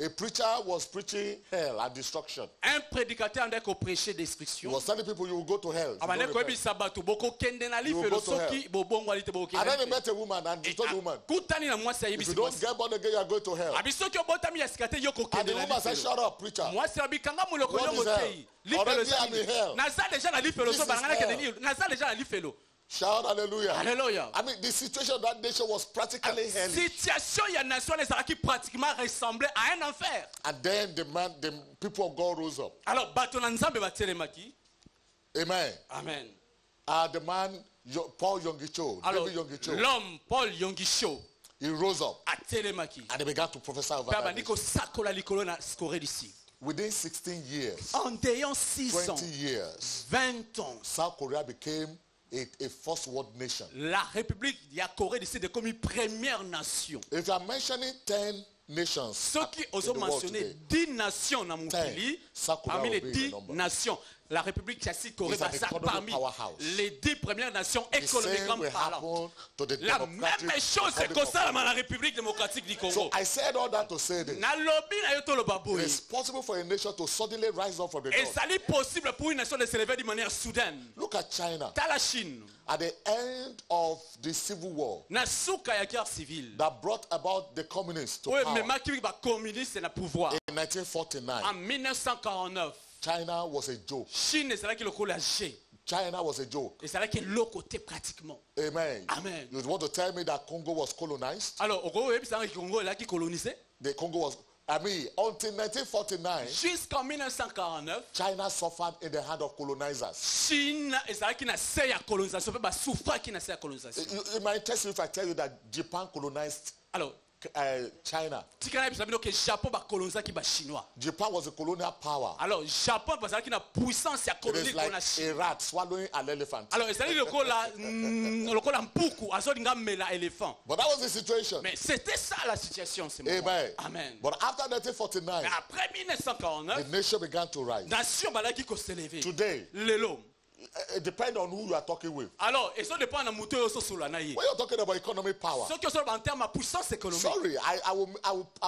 A preacher was preaching hell and destruction. Un prédicateur andaki koprêcher He destruction. was telling people you will go to hell. if you Abandaki don't repent. koyebisa bato bokokende na You will lifelo go to hell. soki bobongwali te And then he bokokende. met a woman and he told the woman, Kutani na mwasi if you ayebisi don't mwasi. get born again, you are going to hell. Abi soki obotami ya sika te yo And the kokende na woman said, lifelo. shut up, preacher. Mwasi abikanga muloko What yongo is hell? te. Lifelo Already I'm in ezali. hell. Naza deja na lifelo This so is balangana hell. kende ni. Naza deja na lifelo. Shout hallelujah. Hallelujah. I mean, the situation of that nation was practically hell. Situation ya nation ezalaki pratiquement ressemblait à un enfer. And then the people of God rose up. Alors bato na nzambe batelemaki. Amen. Amen. The man, Paul Yonggi-cho, Alors David Yonggi-cho, l'homme Paul Yonggi-cho he rose up atelemaki. and he began to prophesy over Pe that abandi nation. kosakola likolo na Corée du Sud. Within 16 years, En ayant 6 ans, 20 years, 20 ans, South Korea became a first world nation. la République de la Corée du Sud est comme une première nation. If you are mentioning 10 nations Ceux qui in osent the world mentionner today, 10 nations dans mon pays, Ça, Korea parmi les will be the 10 number. nations, la République classique Corée It's an va ça economic parmi powerhouse. les 10 premières nations the same économiquement will parlant. happen to the La Democratic même chose c'est Republic comme of ça Congo. dans la République démocratique du So Congo. I said all that to say this. Na lobby na yoto lo baboui. It is possible for a nation to suddenly rise up from the Et dust. ça est possible pour une nation de se lever de manière soudaine. Look at China. T'as la Chine. At the end of the civil war Na suka ya guerre civile. that brought about the communists to Oui, power mais maki ba communiste na pouvoir. in 1949, En 1949, China was a joke. Chine ezalaki lokola G. China was a joke. Ezalaki lokote pratiquement. Amen. Amen. You want to tell me that Congo was colonized? Alors, oko oyebisa que Congo elaki colonisé. The Congo was, I mean, until 1949, Jusqu'en 1949, China suffered in the hand of colonizers. Chine ezalaki na se ya colonisation, pe ba souffraki na se ya colonisation. It might interest you if I tell you that Japan colonized Alors, China. tikana yebisa bino ke Japon ba colonisaki ba chinois. Japan was a colonial power. Alors, Japon bazalaki na puissance ya It colonie is like na Chine. a rat swallowing an elephant. Alors, ezali lokola mpuku azolinga mela éléphant. But that was the situation. Mais c'était ça la situation, c'est moi. Amen. Amen. But after 1949, Mais après 1949, the nation began to rise. nation balaki ko s'élever. Today, Lelo. it depends on who you are talking with. Alors, et ça dépend de muto yo so sula na ye. When you're talking about economic power, Ce qui est en termes de puissance économique. sorry, I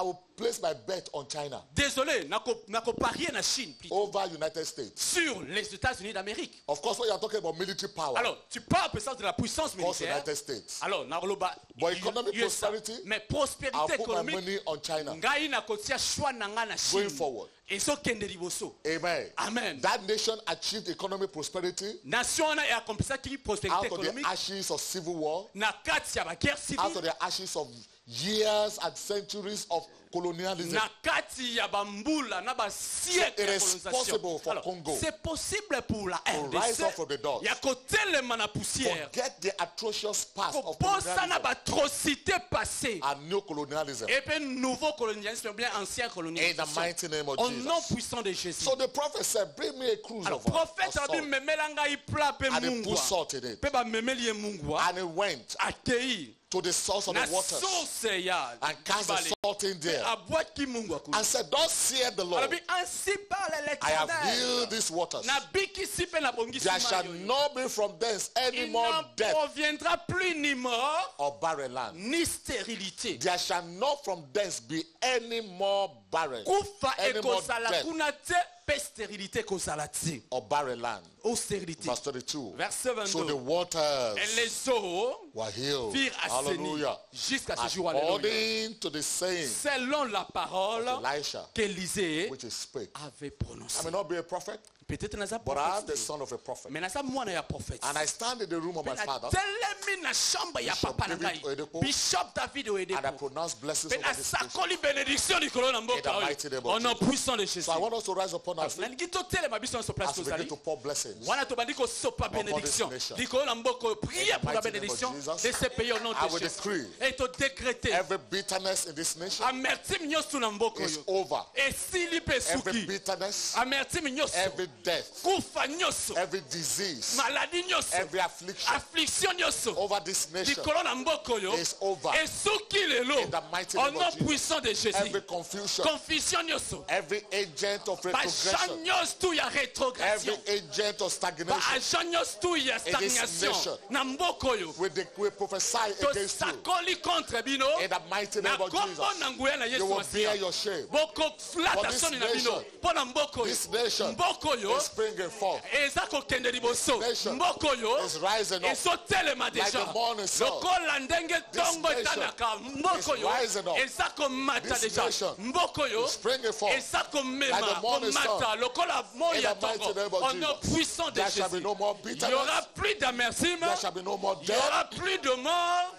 will place my bet on China Désolé, nako parier na Chine plutôt, over United States. sur les États-Unis d'Amérique. Of course, when you're talking about military power, Alors, tu parles puissance de la puissance of course, militaire. United States. Alors, nakoloba But economic USA. prosperity, Mais I'll prospérité put my économique, money on China. ngai nakotia choix na nga na Going Chine. forward. Et so kende liboso. Amen. Amen. That nation achieved economic prosperity Nation na accompli prospérité out of the économique ashes of civil war, na kati ya ba guerre out of civile, the ashes of years and centuries of colonialism. na kati ya bambula na ba siècle It ya is colonisation. possible for Alors, Congo c'est possible pour la rise up from the RDC dust. ya kotelema na poussière Forget the atrocious past of koposa na colonialism batrocité passée and new colonialism. et puis nouveau colonialisme bien ancien In the colonialisation mighty name of au nom Jesus. puissant de Jésus. So the prophet said, bring me a cruise Alors of prophète salt. abi memela ngai plat pe And he put mungwa salt in it. pe ba memeli ye mungwa And he went akei to the source of na the waters source ya and cast the Bale. salt in there abwaki mungwa kuna and said, thus saith the Lord, alabi ainsi parle I have l'Éternel healed these waters. na bikisi pe na bongisi There shall mayo not be from thence any il more n'en death proviendra plus ni mort or barren land. ni stérilité There shall not from thence be any more barren, kufa any more ekozala death kuna te pe stérilité ekozala te or barren land. o stérilité. Verse 32. Verset So the 22 waters et les eaux were healed. firent assainir Hallelujah. jusqu'à ce jour. Alléluia. According to the saying Selon la parole of Elisha, qu'Élisée which he spake. avait I prononcée. may not be a prophet, Peut-être naza but I am the prophète, son of a prophet. mais naza mwana ya prophète. And I stand in the room of my father Telemi na shamba ya Bishop papa na David ngai. Oyedepo, Bishop David and I Oyedepo. pronounce blessings Pe over this nation. nasakoli bénédiction likolo na In mboka the oyo. mighty name of Au nom Jesus. puissant de Jésus. So I want us to rise upon our feet Nalingi totelema biso nyonso place as we begin kozali. to pour blessings. Wana tobandi kosopa this bénédiction. nation. Likolo na mboka oyo. Priez pour la mighty name of bénédiction Jesus, de ce pays au nom I de will Jésus. decree Et to décréter. every bitterness in this nation Amertime nyonso na mboka is oyo. over. Esili pe Every suki. bitterness, Amertime nyonso. every death, Kufa nyonso. every disease, Maladie nyonso. every affliction Affliction nyonso. over this nation Likolo na mboka oyo. is over. Esuki lelo. In the mighty Au name nom of Jesus. puissant de Jésus. Every confusion, Confusion nyonso. every agent of Bashan retrogression, nyonso tu ya every rétrogression. agent of stagnation, Baashan nyonso tu ya In this stagnation. nation. Na mboka oyo. we prophesy against you. Tosakoli contre bino. In the mighty Na name of kombo Jesus, na nguya na you Yesu will bear Masiya. your shame. Boko flata For this soni na bino. nation, Mpo na mboka oyo. This nation Mboka oyo. is springing forth, Eza kokende liboso. nation Mboka oyo. is rising up ezotelema like deja the morning sun. lokola ndenge ntongo nation etanaka mboka oyo is rising up. eza komata This deja nation mboka oyo is springing forth eza like komema the morning komata sun. lokola moi In ya the mighty ntongo name of au nom Jesus. puissant de There shall be Jésus. no more Il y bitterness. aura plus d'amertume, There shall be no more il y aura death plus de mort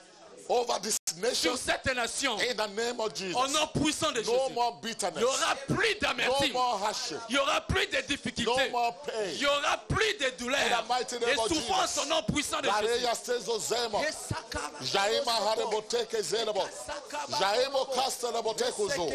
over this nation. sur cette nation In the name of Jesus. au nom puissant de No Jésus. more Il bitterness. y aura plus No d'amertume, more hardship. il y aura plus de No difficultés, more pain. il y aura plus de In douleurs the mighty name et of souffrance Jesus. au nom puissant de Jésus. Gareya Sezo Zema. Jaima Hareboteke Zelebo. Jaimo Kastele Botekozo.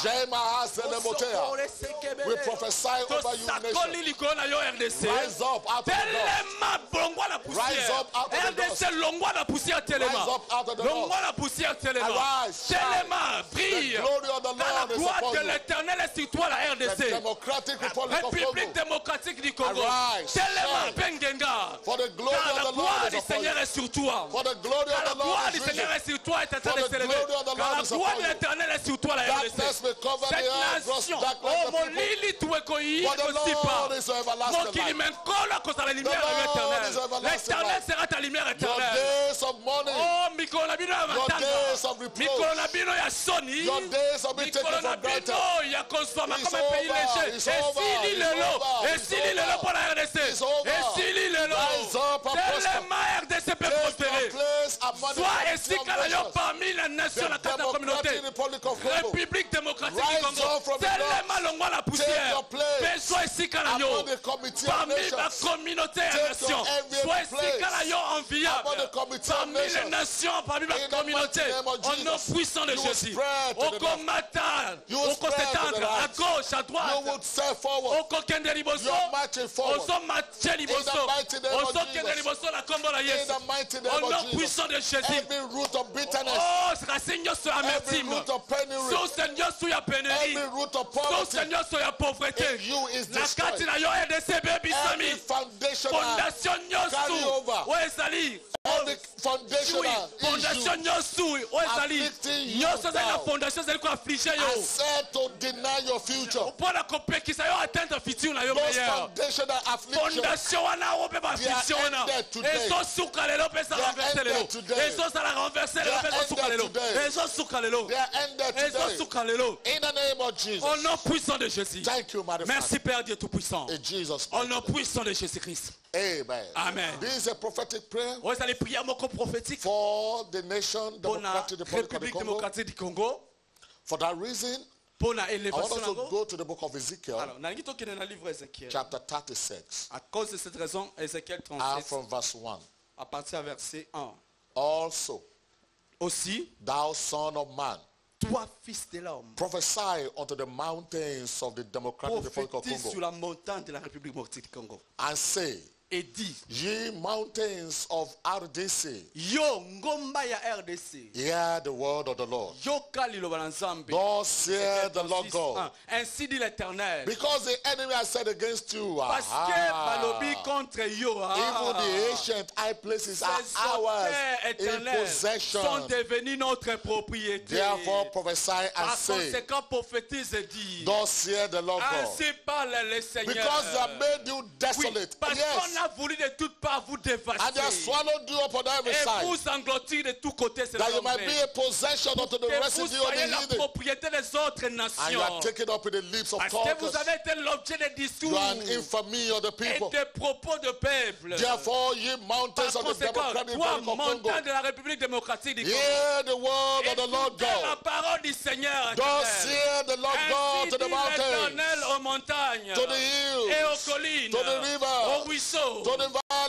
Jaima Hazele Botea. We prophesy over you, nation. tosakoli likolo na yo RDC Rise up out of the dust. telema longwa na Rise poussière up out of the dust. RDC longwa na poussière telema Rise up out of the longwa dust. na poussière telema Arise, shine. telema The brille glory of the car la Lord is gloire upon de you. l'éternel est sur toi la The RDC Democratic Republic of République Congo. démocratique du Congo Arise, telema shine. pengenga For the glory car of la the gloire Lord du is upon Seigneur you. est sur toi For the glory car of la the Lord gloire is du risen. Seigneur est sur toi et est en train For de the s'élever glory of the car Lord la is gloire upon de you. l'éternel est sur toi la Darkness RDC will cover the cette earth, gross nation darkness oh of people. molili tuwekoyi For the kosipa Lord is your everlasting mokili light. menkola kozala la lumière The ya yo Lord éternelle is everlasting l'éternel light. sera ta lumière Your éternelle days of mourning, oh mikolo na bino ya your matanga days of mikolo reproach, na bino ya soni your days of being taken mikolo na for granted. bino ya kozwama It's comme un pays over, léger it's over, esili it's lelo over, it's esili lelo over. mpo na RDC It's over. esili lelo Rise up and prosper. telema RDC peut Take your prospérer place among the sois community of esika na yo nations. parmi la nation na The kati ya communauté Democratic Republic of Congo. République démocratique du Rise Congo up from the telema dust. longwa la poussière your place mpe sois esika na yo among the committee of parmi nations. la communauté ya Take nation your enviable sois esika place na yo enviable among the committee of parmi les nations. nations parmi la In the communauté mighty name of au nom Jesus. puissant de You will Jésus spread to the left. okomata You will spread to the okosetendre à right. gauche à You droite would say forward. okokende liboso You're marching forward. ozomache liboso In the mighty name of ozokende Jesus. liboso na kombo na In Yesu the mighty name au nom of Jesus. puissant de Jésus Every root of bitterness, oh racine nyonso ya every amertume root of penury, source nyonso ya pénurie every root of source poverty nyonso ya pauvreté in you is na kati destroyed. na yo RDC Every bebisami foundational, fondation carry nyonso over. oyo ezali every oui, foundational fondation issue nyonso oyo ezali afflicting you nyonso ezali na down. fondation ezali koaflige are yo set to deny your future. mpo na kopekisa yo atteindre futur na yo Those meilleur foundational afflictions, fondation wana o mpe baafliction They are wana ended today. ezosuka lelo mpe eza They are renverse lelo ended today. ezozala renverse lelo They mpe are ezosuka ended lelo today. ezosuka lelo they are ended today. ezosuka lelo In the name of Jesus. au nom puissant de Jésus. Thank you, my Merci Père Dieu Tout-Puissant. In Jesus' Au name. nom puissant de Jésus-Christ. Amen. Amen. This is a prophetic prayer Vous allez prier moko prophétique for the nation, pour la Democratic Republic of the République Congo, démocratique du Congo, For that reason, Pona I want élévation us to nango. go to the book of Ezekiel, Alors, nangi tokende na livre Ézéchiel. chapter 36, À cause de cette raison, Ézéchiel and 37, from verse 1. à partir du verset 1. Also, Aussi, thou son of man, toi, fils de l'homme, prophesy unto the mountains of the Democratic Republic of prophétise sur Congo, la montagne de la République démocratique du Congo. and say, Et dis, ye mountains of RDC, yo ngomba ya RDC, hear the word of the Lord. yo kaliloba na Nzambe. Thus saith the Lord 36, God. Ainsi dit l'Éternel. Because the enemy has said against you, Parce que balobi contre yo, even the ancient high places are ces ours hôtels in éternels possession. sont devenus notre propriété. Therefore prophesy and Par say, conséquent, prophétise et dis, thus saith the Lord God. ainsi parle le Seigneur. Because they have made you Oui, desolate, parce yes, qu'on a voulu de toutes parts vous and they have dévaster. swallowed you up on every Et side, vous engloutir de tous côtés, c'est that la you might be a possession unto the que vous residue of soyez the la heathen, propriété des autres and you nations. are taken up in the lips of Parce que talkers. vous avez été l'objet des You discours are an infamy of the et people. des propos de peuple. Therefore, ye Par mountains of the conséquent, Democratic toi, Republic of Congo, montagne de la République démocratique du Congo, hear the word of the Lord écoutez la God. parole du Seigneur. Thus éternel. saith the Lord God Ainsi to the dit mountains, l'Éternel aux montagnes to the et hills, aux collines, to the rivers, aux ruisseaux, to the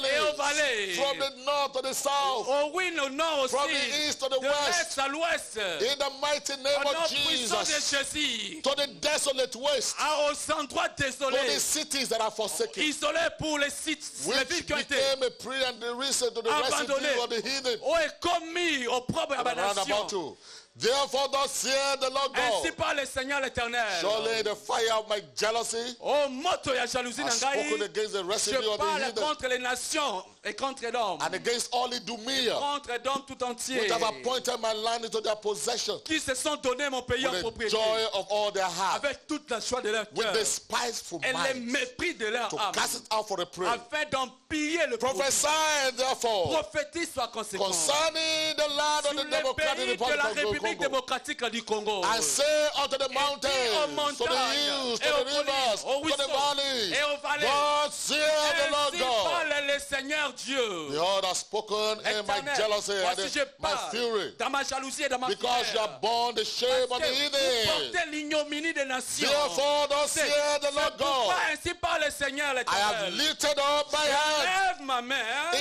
et aux valleys, vallées, from the north to the south, au oui, au nord aussi, from the east to the de west, l'est à l'ouest, in the mighty name au nom of puissant de Jesus, Jésus, to the desolate waste, aux endroits to the désolés, cities that are forsaken, isolés pour les sites, les villes which qui ont été became a prey and the reason to the residue of the heathen ou est commis au propre round abomination. about you. Therefore, thus saith the Lord Ainsi God, par le Seigneur l'Éternel. surely the fire of my jealousy Oh, moto ya jalousie has na spoken ngai. against the residue Je of the parle heathen, contre les nations et contre l'homme. and against all Idumea, Contre l'homme tout entier. which have appointed my land into their possession, Qui se sont donné mon pays en with the propriété. joy of all their heart, Avec toute la joie de leur with cœur. the spiteful Et le mind, mépris de leur to âme. cast it out for a prey. Afin d'en piller le profit. Prophesy, therefore, Prophétise par conséquent. concerning the land of Sur the les Democratic pays de Republic la of the République Congo, démocratique du Congo. and say unto the aux mountains, to the hills, to et aux the rivers, collines, aux to the ruisseaux, valleys, et aux vallées. thus saith the Lord Ainsi God, parle le Seigneur Dieu. the Lord has spoken in my Éternel, jealousy and voici je in my parle fury, dans ma jalousie et dans ma because you colère. have borne the shame of the Parce que vous heathen. portez l'ignominie des nations. Therefore, thus C'est saith the Lord pourquoi God, ainsi parle le Seigneur I have l'Éternel. lifted up my hand. Lève ma main.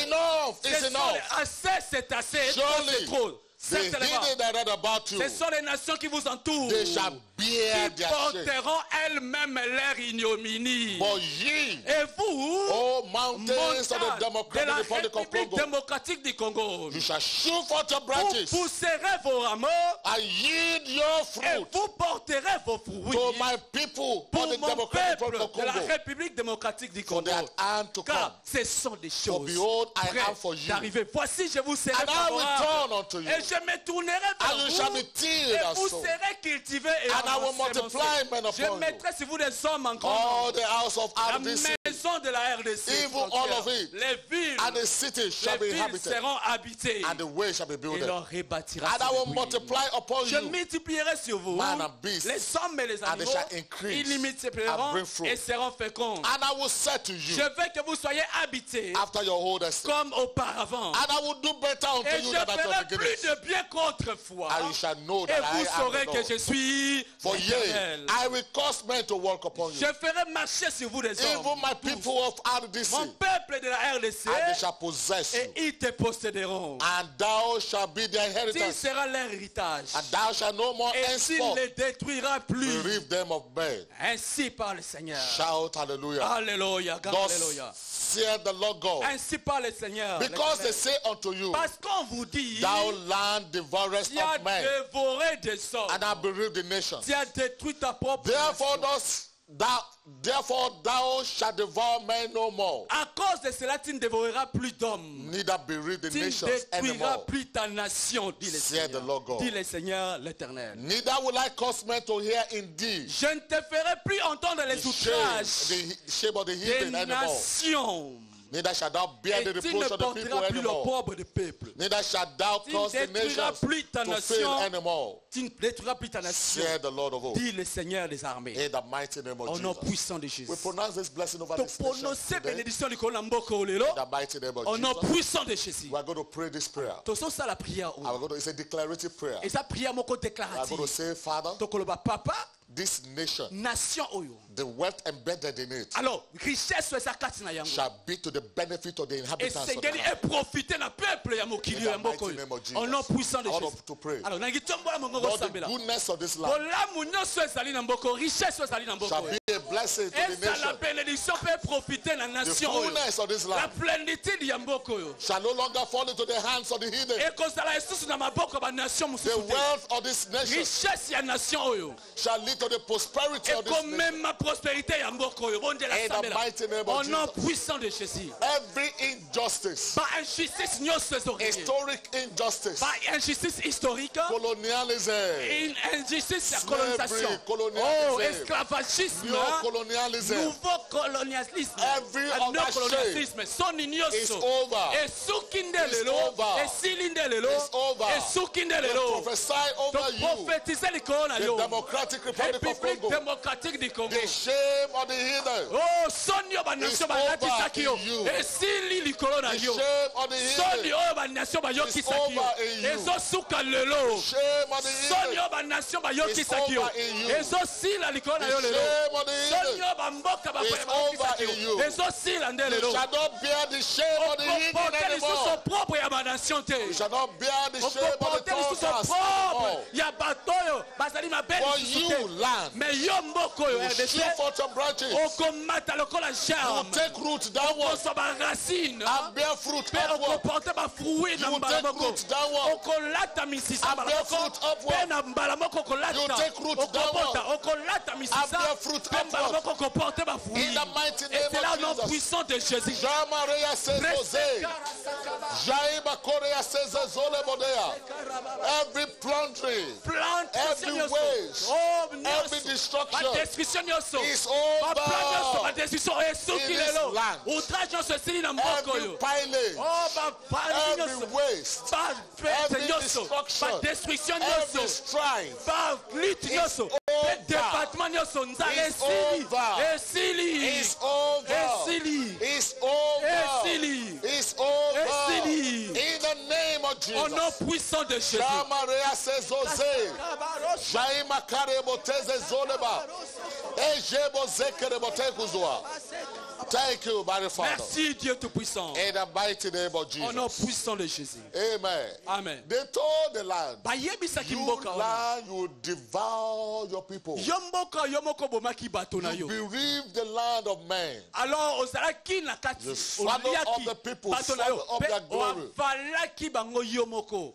Enough is C'est enough. assez, c'est assez. Trop, Surely, c'est trop. the Certainement. heathen that are about you, Ce sont les nations qui vous entourent. they shall bear Qui their shame. porteront elles-mêmes leur ignominie. But ye, Et vous, O mountains of the montagne de Democratic la Republic of République Congo, démocratique du Congo, you shall shoot forth your vous branches pousserez vos rameaux and yield your et fruit vous porterez vos fruits to my people pour of the mon Democratic peuple Republic of de la Congo. République démocratique du For Congo. that hand to come. Car ce sont des For choses behold, I prêtes am for you. d'arriver. Voici, je vous serai And I will favorable. turn unto you. Et je me tournerai And you vers shall vous. be tilled Et and vous sown. serez cultivés et And I will ensemencés. multiply men Je upon you. mettrai sur vous des hommes en grand All nombre. the house of La RDC maison de la RDC. Even all of it. Les villes. and the city shall be Les villes inhabited, seront habitées. and the way shall be Et built. l'on rebâtira And I sur will les ruines. multiply upon Je you multiplierai sur vous man and beast, les hommes et les and they animaux. shall increase Ils and multiplieront bring fruit. et seront féconds. And I will say to you, Je veux que vous soyez habités after your old estate, comme auparavant. and I will do better unto Et you je than at your ferai plus beginning. de bien qu'autrefois. And you shall know Et that I vous am saurez the que Lord. je suis For l'Éternel. yea, I will cause men to walk upon you, Je ferai marcher sur vous des hommes. even my people of RDC, Mon peuple de la RDC. and they shall possess Et you, ils te posséderont. and thou shalt be their Tu inheritance, seras leur héritage. and thou shalt no more Et tu ne henceforth les détruiras plus. bereave them of men. Ainsi parle le Seigneur. Shout hallelujah. Alléluia. Alléluia. Thus saith the Lord God, Ainsi parle le Seigneur. because they l'Éternel. say unto you, Parce qu'on vous dit, thou land devourest tu as of men, dévoré des hommes. and I bereave the nations. Tu as détruit ta propre Therefore nation. thou shalt devour men no more, À cause de cela, tu ne dévoreras plus d'hommes. neither bereave the Tu ne nations détruiras anymore. plus ta nation, dit le Saith the Seigneur. Lord God. Dit le Seigneur l'Éternel. Neither will I cause men to hear indeed Je ne te ferai plus entendre les the outrages shame of the des heathen anymore. nations. Neither shalt thou bear the Et tu ne reproach of the people porteras plus le anymore. pauvre du peuple. Neither shalt thou Tu cause ne the détruiras nations plus ta to fail nation. anymore. Tu ne détruiras plus ta nation. Said the Lord of hosts. Dit le Seigneur des armées. In the mighty name of Au nom Jesus. puissant de Jésus. We pronounce this blessing over Tu this nation prononces today. bénédiction du Kola Mboko Lelo. In the mighty name of Au nom Jesus. puissant de Jésus. We are going to pray this prayer. Tu sens ça la prière. And we're going to, it's a declarative prayer. Et ça prière moko We are going déclarative. to say, Father, Tu koloba papa this nation, nation oyo. the wealth embedded in it, Alors richesse esa kati na yango. shall be to the benefit of the Et inhabitants of the sengeli land. est profiter na peuple ya mokili ya mboko In the mighty name of Jesus. Au nom puissant de I want Jésus. us to pray. Alors nangi tombola mongo Lord, the sambela. goodness of this land Olamu nyonso ezali na mboko, richesse ezali na shall mboko. be a blessing to the Esa la nation. bénédiction peut profiter na The nation oyo. fullness of this La land plénitude ya mboko oyo. shall no longer fall into the hands of the heathen. Ekozala lisusu na maboko ba nation The mosusu te. wealth of this nation Richesse ya nation oyo. shall lead to the prosperity of this nation. Ekomema prospérité ya mboko oyo. Bonde la In the sambela. mighty name Au of nom Jesus. puissant de Jésus. Every injustice, Ba injustice nyonso ezorege. historic injustice, Ba injustice historique. colonialism, Une injustice ya slavery, colonisation. colonialism, Oh, esclavagisme. neo-colonialism, Nouveau colonialisme. Every Néocolonialisme. Son is ignoso. over. Esuki nde It's lelo. over. Esili nde lelo. It's over. Esuki nde They lelo. prophesy over you, Prophétiser likolo na the yo. Democratic Republic of République Congo, démocratique du Congo. the shame of the heathen, Oh, soni yo ba nation It's ba latisaki yo. over in you. Esili likolo na the yo. shame of the Soni heathen, oyo ba nation ba yokisaki yo. over in you. Ezosuka lelo. shame of the Soni heathen, yo ba nation ba yokisaki yo. over in you. Ezosila likolo na yo the lelo. shame of the Soni heathen. yo ba mboka ba It's over in you. ezosila nde You lelo. shall not bear the shame of the heathen Okomporte lisusu anymore. propre ya ba nation te. You shall not bear the shame of the Okomporte lisusu Tongas propre anymore. ya bato oyo bazali mabe For lisusu you, te. land, Mais yo mboko oyo you RDC shoot forth your branches, okomata lokola you germe. take root downwards Okozwa ba racine. and bear fruit Mpe upward. okoporte ba fruit na You mbala take moko. root downward. Okolata misisa And mbala bear moko. fruit upward. Mpe na mbala moko You okolata. take root Okopota downward. okolata And misisa. bear fruit Mpe mbala upward. moko okoporte ba fruit. In the mighty Et name c'est là au nom of Jesus. puissant de Jésus. Jamareya says Jose. Jaiba Korea says Zole Bodea. Every plundering, every waste, every destruction destruction nyonso is ba over. destruction esuki In this lelo land. outrage nyonso esili na mboka Every oyo piling, bapani every nyonso waste, bapete every nyonso destruction, badestruction every nyonso strife balute nyonso over. département nyonso nzala It's esili over. esili is over. esili It's over. esili It's over. Esili. In the name of au nom Jesus. puissant de Jésus. Jamareya says Jose. Jaima Karebo Teze Zoleba. Ejebo Zekere Botekuzwa. Thank you, my Father. Merci Dieu Tout-Puissant. In the mighty name of Au nom Jesus. puissant de Jésus. Amen. Amen. They told the land, bayebisaki you mboka wana land, you devour your people. yo mboka yo moko bomaki bato na You yo bereave the land of men. alors ozalaki na kati You swallow up the people, bato na yo swallow up mpe their glory. oavalaki bango yo moko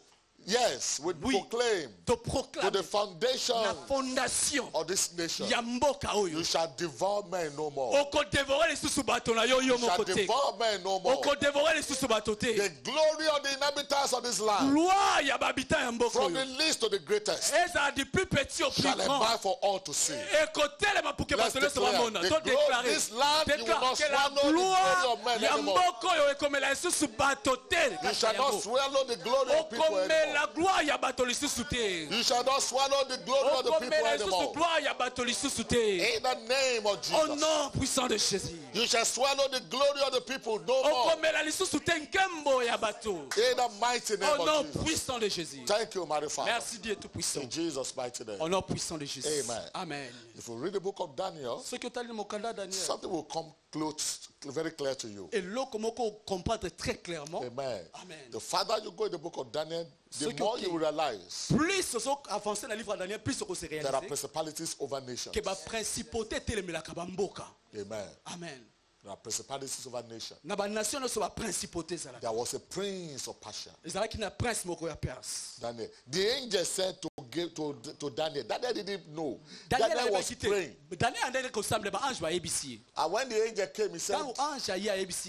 Yes, we Oui. proclaim to to proclame the foundation na fondation of this nation. ya mboka oyo You shall devour men no more. okodevore lisusu bato na yo yo You shall moko te devour men no more. okodevore lisusu bato te The glory of the inhabitants of this land, gloire ya babita ya mboka from the oyo least to the greatest, ezala du plus petit au plus shall grand abide for all to see. ekotelema pour que Let's bato nyonso declare, bamona the to glory- déclarer this land, you will not que la swallow the glory of men gloire ya anymore. mboka oyo ekomela lisusu bato te You shall not swallow the glory of people anymore. okomela gloire ya bato lisusu te You shall not swallow the glory of the people okomela lisusu anymore. gloire ya bato lisusu te In the name of au Jesus. nom puissant de Jésus You shall swallow the glory of the people no more. okomela lisusu te nkembo ya bato In the mighty name au nom of Jesus. puissant de Jésus. Thank you, mighty Father. Merci Dieu Tout-Puissant. In Jesus' mighty name. Au nom puissant de Jésus. Amen. Amen. If you read the book of Daniel, Ceux qui ont lu mon candidat Daniel, something will come close, very clear to you. et l'eau comment qu'on comprendre très clairement. Amen. Amen. The farther you go in the book of Daniel, the Ceux qui more ont- you realize Plus on avance dans le livre de Daniel, plus on se there are réalise principalities over nations. que ba principauté telemelaka bamboka. Amen. Amen. There are principalities over nations. Na ba nation no so ba principauté zalaka. There was a prince of Persia. Ezalaki na prince moko ya Perse. Daniel. The angel said to to Daniel. Daniel didn't know. Daniel Daniel was praying. And when the angel came, he said,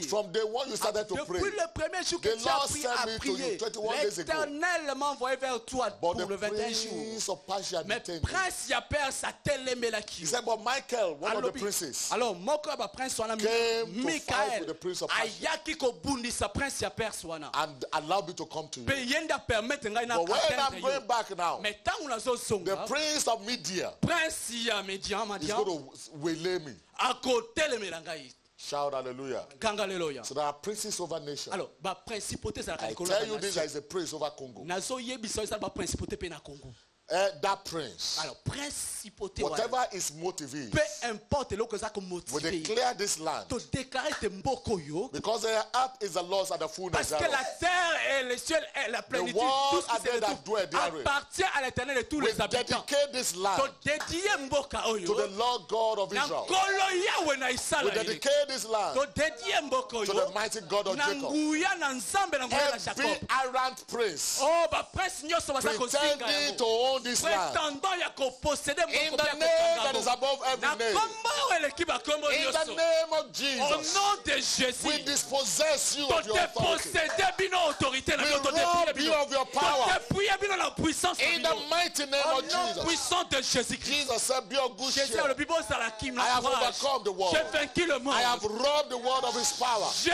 from day one you started to pray. Depuis le premier jour que The tu as Lord pris sent à me to you prier, 21 days ago. l'Éternel m'a envoyé vers toi pour But le the 21 jours. prince of Persia Mais detained me. prince ya père sa télé la He said, but Michael, one of the princes, alors moko ba prince wana came to fight Michael with the prince of Persia ayaki ko bundisa prince ya père wana and allowed me to come to you. pe yenda permettre ngai na But when I'm atteindre going yo. back now, Mais tangu nazo the songa prince of Media prince ya Median is Madian going to waylay me. ako telemela ngai Shout hallelujah. kanga leloya. So there are princes over nations. Alors ba principauté za I likolo tell you this, there is a prince over Congo. nazo yebisa ça ba principauté pe na Congo. That prince, Alors principauté wana whatever his motive is, peu importe lo que ça ko will motiver declare this land. to déclarer te mboko yo Because the earth is the Lord's and the fullness parce que la thereof. terre et le ciel et la plénitude world tout ce and qui they c'est that de dwell tout therein. appartient à l'Éternel et tous We les habitants. dedicate this To land dédier mboka to oyo the Lord God of na Israel. nkolo yawe na We isala ile. dedicate this land To dédier mboka to oyo the mighty God of na Jacob. nguya na nzambe na nguya na Every Jacob. errant prince Oh ba prince nyonso baza kosinga pretending to yango. own this land Prétendant ya koposséder in mboka the ya name that is kokanga above na every name. kombo oyo eleki bakombo In the nyonso. name of Au Jesus, nom de we Jésus. dispossess you To of your authority. déposséder bino autorité na We bino to rob dépouiller you bino. of your To power. dépouiller bino na puissance na In bino. the mighty name Au of nom Jesus. puissant de Jésus-Christ. Jesus said, be of good Jésus a cheer. le Bible dans la kim, I have la overcome the world. J'ai vaincu le monde. I have robbed the world of his power. J'ai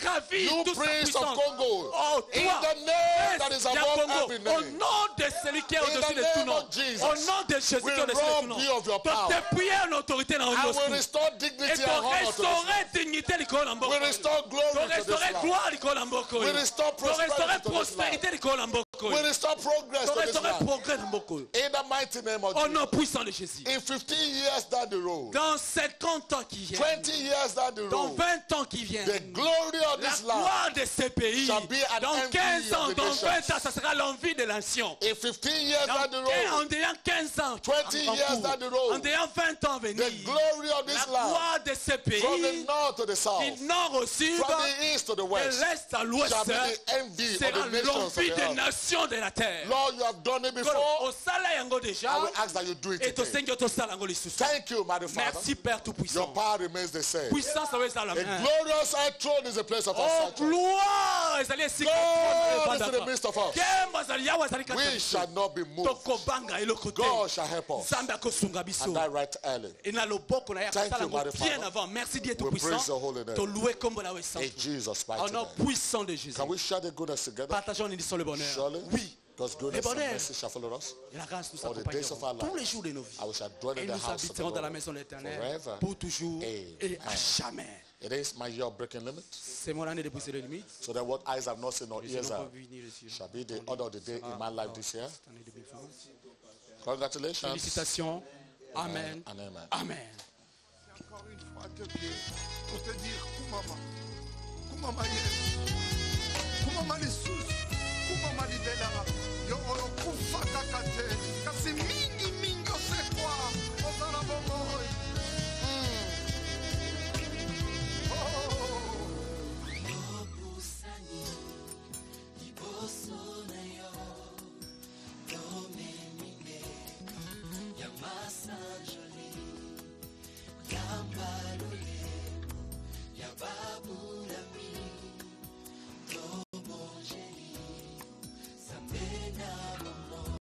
ravi You toute sa prince of puissance. Congo, Oh, in toi, the name that is prince ya above Congo, every au name, nom de celui qui est In au-dessus the de tout name nom, of Jesus, au nom de Jésus we qui est au-dessus de tout rob nom, you of your to power. dépouiller une autorité dans I le will restore et dignity to and honor to this land. restaurer dignité likolo na mboko. We restore To glory to this restaurer land. gloire likolo na mboko. We restore To restaurer prosperity to this land. prospérité likolo na mboko. We restore progress To to this restaurer land. progrès na mboko. In the mighty name of Au nom Jesus. puissant de Jésus. In 15 years down the road, Dans 50 ans qui viennent, 20 years down the dans road, 20 ans qui viennent, the glory of la this land, gloire de ces pays, shall be an dans envy 15 ans, of the dans nations. 20 ans, ça sera l'envie de nation. in 15 years down the En road, ayant 15 ans, 20 years down the road, en ayant 20 ans à venir, the glory of la this land, gloire de ces pays, from the north to the south, du nord au sud, from the east to the de west, l'est à l'ouest, shall be the envy of sera the nations of l'envie the des earth. nations de la terre. Lord, you have done it Au before. sala yango déjà, I will ask that you do it et today. tosengi tosala yango lisusu. Thank you, my Father. Merci Père Your Tout-Puissant. power remains the same. Puissance awe eza la A main. glorious high throne is a place of our Oh, sanctuary. gloire ezali esika God is in the midst of us. Kembo ezali yawe ezali kati na We biso. shall not be moved. Tokobanga eloko te. God shall help us. Nzambe akosunga biso. And that right early. Et na loboko na ye Thank akosala you, yango Mighty bien Father. avant. Merci Dieu We praise Tout-Puissant. your holy name. Toluwe kombo na we In saint. Jesus' Au mighty nom name. puissant de Jésus. Can we share the goodness together? Partageons une édition le bonheur. Surely, Oui. God's goodness Le and bonheur. mercy shall follow us. Et la grâce nous All the days of our accompagnera tous les lives. jours de nos vies. I shall dwell Et in the nous house of the habiterons dans la Lord maison de l'Éternel forever. pour toujours Amen. et à jamais. It is my year of breaking limits, C'est mon année de briser les limites. so that what eyes have not seen or Les ears yeux n'ont pas have vu ni les yeux. shall be the order of the day in my life this year. Cette année de défense. Congratulations. Félicitations. Amen. And amen. Amen. Encore une fois, te dire, pour te dire, Kumama Yesu, Kumama Lisusu, Kumama Libela, yo kufa kakate, kasi mingi mingi osekwa, ozana bomoi. Yamasa